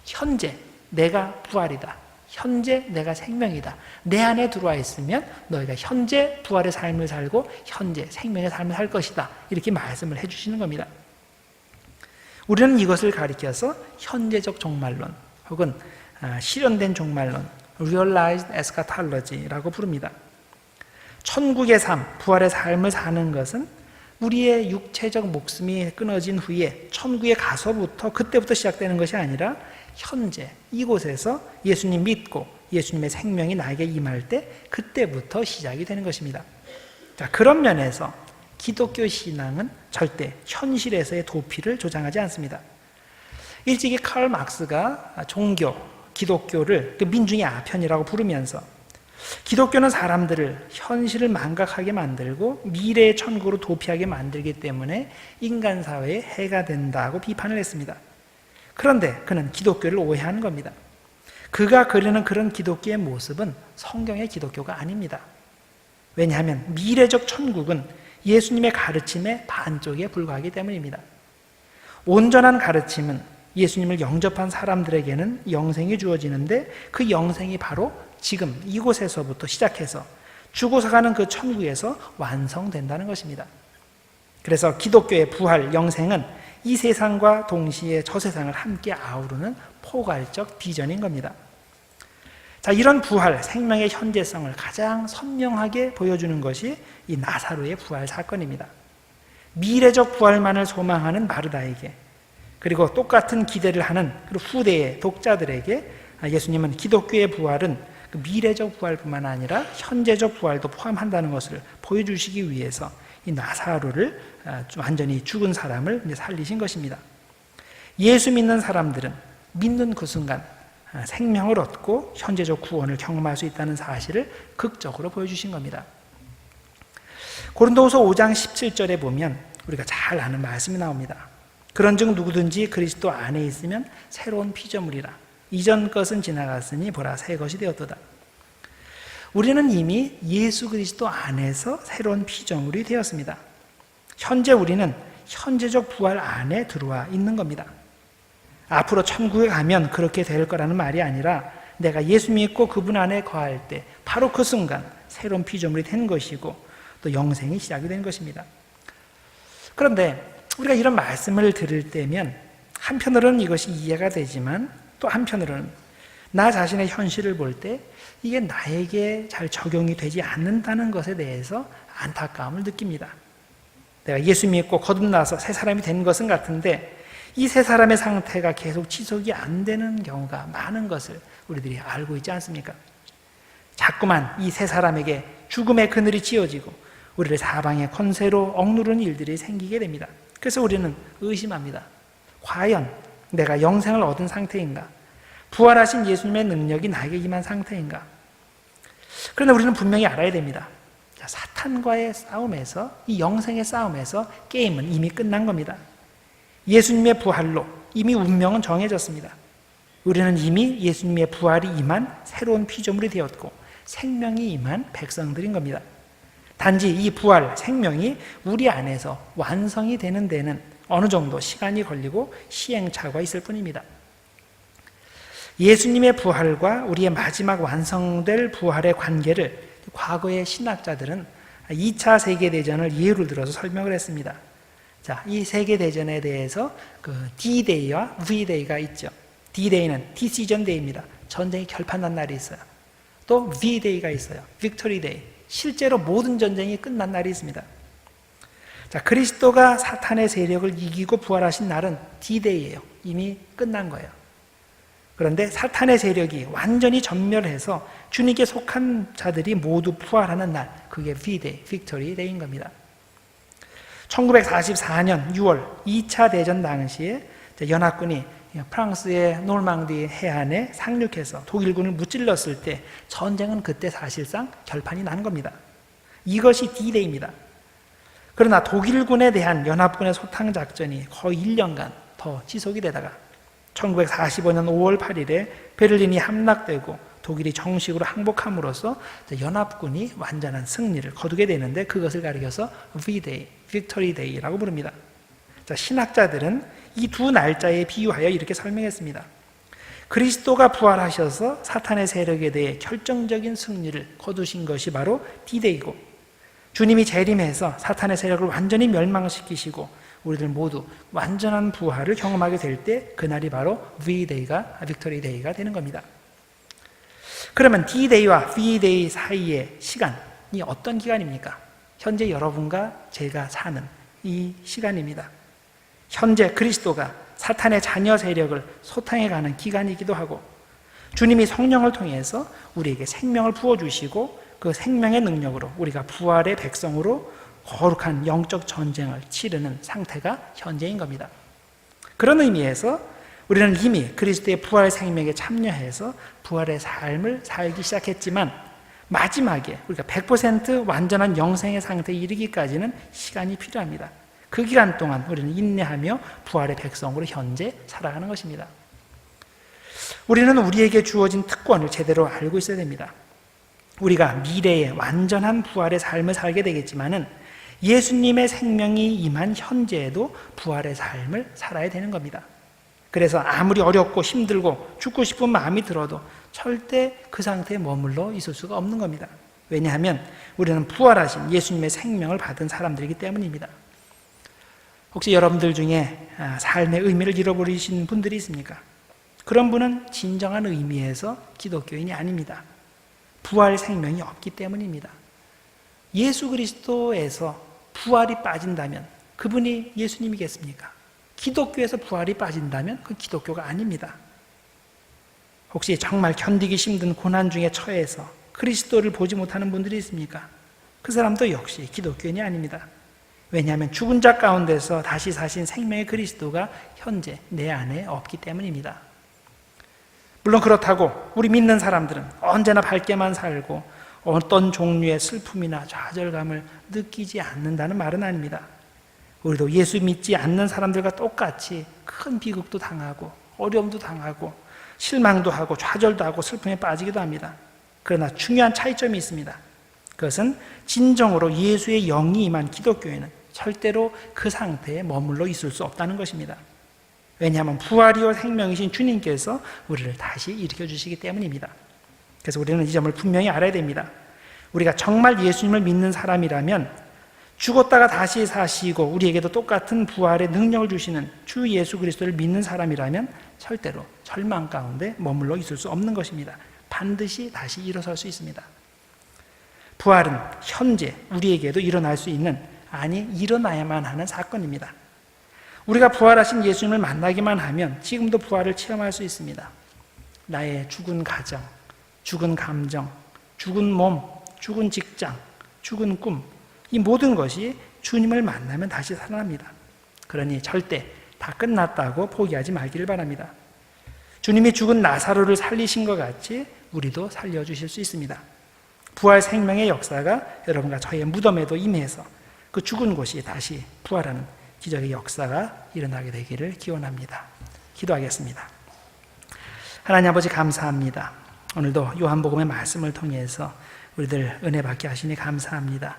현재 내가 부활이다. 현재 내가 생명이다. 내 안에 들어와 있으면 너희가 현재 부활의 삶을 살고 현재 생명의 삶을 살 것이다. 이렇게 말씀을 해주시는 겁니다. 우리는 이것을 가리켜서 현재적 종말론 혹은 실현된 종말론, Realized Eschatology라고 부릅니다. 천국의 삶, 부활의 삶을 사는 것은 우리의 육체적 목숨이 끊어진 후에 천국에 가서부터 그때부터 시작되는 것이 아니라 현재 이곳에서 예수님 믿고 예수님의 생명이 나에게 임할 때 그때부터 시작이 되는 것입니다. 그런 면에서 기독교 신앙은 절대 현실에서의 도피를 조장하지 않습니다. 일찍이 칼 막스가 종교, 기독교를 민중의 아편이라고 부르면서 기독교는 사람들을 현실을 망각하게 만들고 미래의 천국으로 도피하게 만들기 때문에 인간 사회에 해가 된다고 비판을 했습니다. 그런데 그는 기독교를 오해하는 겁니다. 그가 그리는 그런 기독교의 모습은 성경의 기독교가 아닙니다. 왜냐하면 미래적 천국은 예수님의 가르침의 반쪽에 불과하기 때문입니다. 온전한 가르침은 예수님을 영접한 사람들에게는 영생이 주어지는데 그 영생이 바로 지금 이곳에서부터 시작해서 죽어서 가는 그 천국에서 완성된다는 것입니다. 그래서 기독교의 부활, 영생은 이 세상과 동시에 저 세상을 함께 아우르는 포괄적 비전인 겁니다. 이런 부활, 생명의 현재성을 가장 선명하게 보여주는 것이 이 나사로의 부활 사건입니다. 미래적 부활만을 소망하는 마르다에게 그리고 똑같은 기대를 하는 후대의 독자들에게 예수님은 기독교의 부활은 그 미래적 부활뿐만 아니라 현재적 부활도 포함한다는 것을 보여주시기 위해서 이 나사로를 완전히 죽은 사람을 살리신 것입니다. 예수 믿는 사람들은 믿는 그 순간 생명을 얻고 현재적 구원을 경험할 수 있다는 사실을 극적으로 보여주신 겁니다. 고린도후서 5장 17절에 보면 우리가 잘 아는 말씀이 나옵니다. 그런즉 누구든지 그리스도 안에 있으면 새로운 피조물이라. 이전 것은 지나갔으니 보라 새 것이 되었도다. 우리는 이미 예수 그리스도 안에서 새로운 피조물이 되었습니다. 현재 우리는 현재적 부활 안에 들어와 있는 겁니다. 앞으로 천국에 가면 그렇게 될 거라는 말이 아니라 내가 예수 믿고 그분 안에 거할 때 바로 그 순간 새로운 피조물이 된 것이고 또 영생이 시작이 된 것입니다. 그런데 우리가 이런 말씀을 들을 때면 한편으로는 이것이 이해가 되지만 또 한편으로는 나 자신의 현실을 볼 때 이게 나에게 잘 적용이 되지 않는다는 것에 대해서 안타까움을 느낍니다. 내가 예수 믿고 거듭나서 새 사람이 된 것은 같은데 이 새 사람의 상태가 계속 지속이 안 되는 경우가 많은 것을 우리들이 알고 있지 않습니까? 자꾸만 이 새 사람에게 죽음의 그늘이 지어지고 우리를 사방의 권세로 억누르는 일들이 생기게 됩니다. 그래서 우리는 의심합니다. 과연 내가 영생을 얻은 상태인가? 부활하신 예수님의 능력이 나에게 임한 상태인가? 그런데 우리는 분명히 알아야 됩니다. 사탄과의 싸움에서, 이 영생의 싸움에서 게임은 이미 끝난 겁니다. 예수님의 부활로 이미 운명은 정해졌습니다. 우리는 이미 예수님의 부활이 임한 새로운 피조물이 되었고 생명이 임한 백성들인 겁니다. 단지 이 부활, 생명이 우리 안에서 완성이 되는 데는 어느 정도 시간이 걸리고 시행착오가 있을 뿐입니다. 예수님의 부활과 우리의 마지막 완성될 부활의 관계를 과거의 신학자들은 2차 세계대전을 예를 들어서 설명을 했습니다. 자, 이 세계대전에 대해서 그 D-Day와 V-Day가 있죠. D-Day는 Decision Day입니다. 전쟁이 결판난 날이 있어요. 또 V-Day가 있어요. Victory Day. 실제로 모든 전쟁이 끝난 날이 있습니다. 자, 그리스도가 사탄의 세력을 이기고 부활하신 날은 D-Day예요. 이미 끝난 거예요. 그런데 사탄의 세력이 완전히 전멸해서 주님께 속한 자들이 모두 부활하는 날, 그게 V-Day, Victory Day인 겁니다. 1944년 6월 2차 대전 당시에 연합군이 프랑스의 노르망디 해안에 상륙해서 독일군을 무찔렀을 때 전쟁은 그때 사실상 결판이 난 겁니다. 이것이 D-Day입니다. 그러나 독일군에 대한 연합군의 소탕 작전이 거의 1년간 더 지속이 되다가 1945년 5월 8일에 베를린이 함락되고 독일이 정식으로 항복함으로써 연합군이 완전한 승리를 거두게 되는데 그것을 가리켜서 V-Day, Victory Day라고 부릅니다. 자, 신학자들은 이 두 날짜에 비유하여 이렇게 설명했습니다. 그리스도가 부활하셔서 사탄의 세력에 대해 결정적인 승리를 거두신 것이 바로 D-Day이고 주님이 재림해서 사탄의 세력을 완전히 멸망시키시고 우리들 모두 완전한 부활을 경험하게 될 때 그날이 바로 V-Day가 Victory Day가 되는 겁니다. 그러면 D-Day와 V-Day 사이의 시간이 어떤 기간입니까? 현재 여러분과 제가 사는 이 시간입니다. 현재 그리스도가 사탄의 자녀 세력을 소탕해가는 기간이기도 하고 주님이 성령을 통해서 우리에게 생명을 부어주시고 그 생명의 능력으로 우리가 부활의 백성으로 거룩한 영적 전쟁을 치르는 상태가 현재인 겁니다. 그런 의미에서 우리는 이미 그리스도의 부활 생명에 참여해서 부활의 삶을 살기 시작했지만 마지막에 우리가 100% 완전한 영생의 상태에 이르기까지는 시간이 필요합니다. 그 기간 동안 우리는 인내하며 부활의 백성으로 현재 살아가는 것입니다. 우리는 우리에게 주어진 특권을 제대로 알고 있어야 됩니다. 우리가 미래의 완전한 부활의 삶을 살게 되겠지만은 예수님의 생명이 임한 현재에도 부활의 삶을 살아야 되는 겁니다. 그래서 아무리 어렵고 힘들고 죽고 싶은 마음이 들어도 절대 그 상태에 머물러 있을 수가 없는 겁니다. 왜냐하면 우리는 부활하신 예수님의 생명을 받은 사람들이기 때문입니다. 혹시 여러분들 중에 삶의 의미를 잃어버리신 분들이 있습니까? 그런 분은 진정한 의미에서 기독교인이 아닙니다. 부활 생명이 없기 때문입니다. 예수 그리스도에서 부활이 빠진다면 그분이 예수님이겠습니까? 기독교에서 부활이 빠진다면 그건 기독교가 아닙니다. 혹시 정말 견디기 힘든 고난 중에 처해서 그리스도를 보지 못하는 분들이 있습니까? 그 사람도 역시 기독교인이 아닙니다. 왜냐하면 죽은 자 가운데서 다시 사신 생명의 그리스도가 현재 내 안에 없기 때문입니다. 물론 그렇다고 우리 믿는 사람들은 언제나 밝게만 살고 어떤 종류의 슬픔이나 좌절감을 느끼지 않는다는 말은 아닙니다. 우리도 예수 믿지 않는 사람들과 똑같이 큰 비극도 당하고 어려움도 당하고 실망도 하고 좌절도 하고 슬픔에 빠지기도 합니다. 그러나 중요한 차이점이 있습니다. 그것은 진정으로 예수의 영이 임한 기독교회는 절대로 그 상태에 머물러 있을 수 없다는 것입니다. 왜냐하면 부활이요 생명이신 주님께서 우리를 다시 일으켜주시기 때문입니다. 그래서 우리는 이 점을 분명히 알아야 됩니다. 우리가 정말 예수님을 믿는 사람이라면 죽었다가 다시 사시고 우리에게도 똑같은 부활의 능력을 주시는 주 예수 그리스도를 믿는 사람이라면 절대로 절망 가운데 머물러 있을 수 없는 것입니다. 반드시 다시 일어설 수 있습니다. 부활은 현재 우리에게도 일어날 수 있는, 아니 일어나야만 하는 사건입니다. 우리가 부활하신 예수님을 만나기만 하면 지금도 부활을 체험할 수 있습니다. 나의 죽은 가정, 죽은 감정, 죽은 몸, 죽은 직장, 죽은 꿈, 이 모든 것이 주님을 만나면 다시 살아납니다. 그러니 절대 다 끝났다고 포기하지 말기를 바랍니다. 주님이 죽은 나사로를 살리신 것 같이 우리도 살려주실 수 있습니다. 부활 생명의 역사가 여러분과 저의 무덤에도 임해서 그 죽은 곳이 다시 부활하는 기적의 역사가 일어나게 되기를 기원합니다. 기도하겠습니다. 하나님 아버지 감사합니다. 오늘도 요한복음의 말씀을 통해서 우리들 은혜 받게 하시니 감사합니다.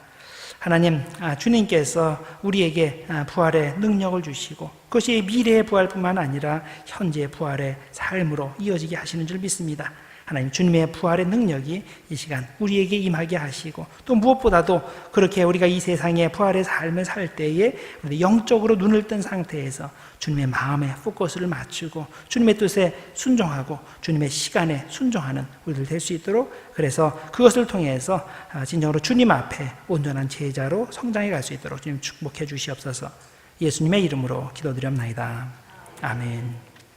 하나님, 주님께서 우리에게 부활의 능력을 주시고 그것이 미래의 부활뿐만 아니라 현재의 부활의 삶으로 이어지게 하시는 줄 믿습니다. 하나님, 주님의 부활의 능력이 이 시간 우리에게 임하게 하시고 또 무엇보다도 그렇게 우리가 이 세상에 부활의 삶을 살 때에 영적으로 눈을 뜬 상태에서 주님의 마음에 포커스를 맞추고 주님의 뜻에 순종하고 주님의 시간에 순종하는 우리들 될 수 있도록, 그래서 그것을 통해서 진정으로 주님 앞에 온전한 제자로 성장해 갈 수 있도록 주님 축복해 주시옵소서. 예수님의 이름으로 기도드렸나이다. 아멘.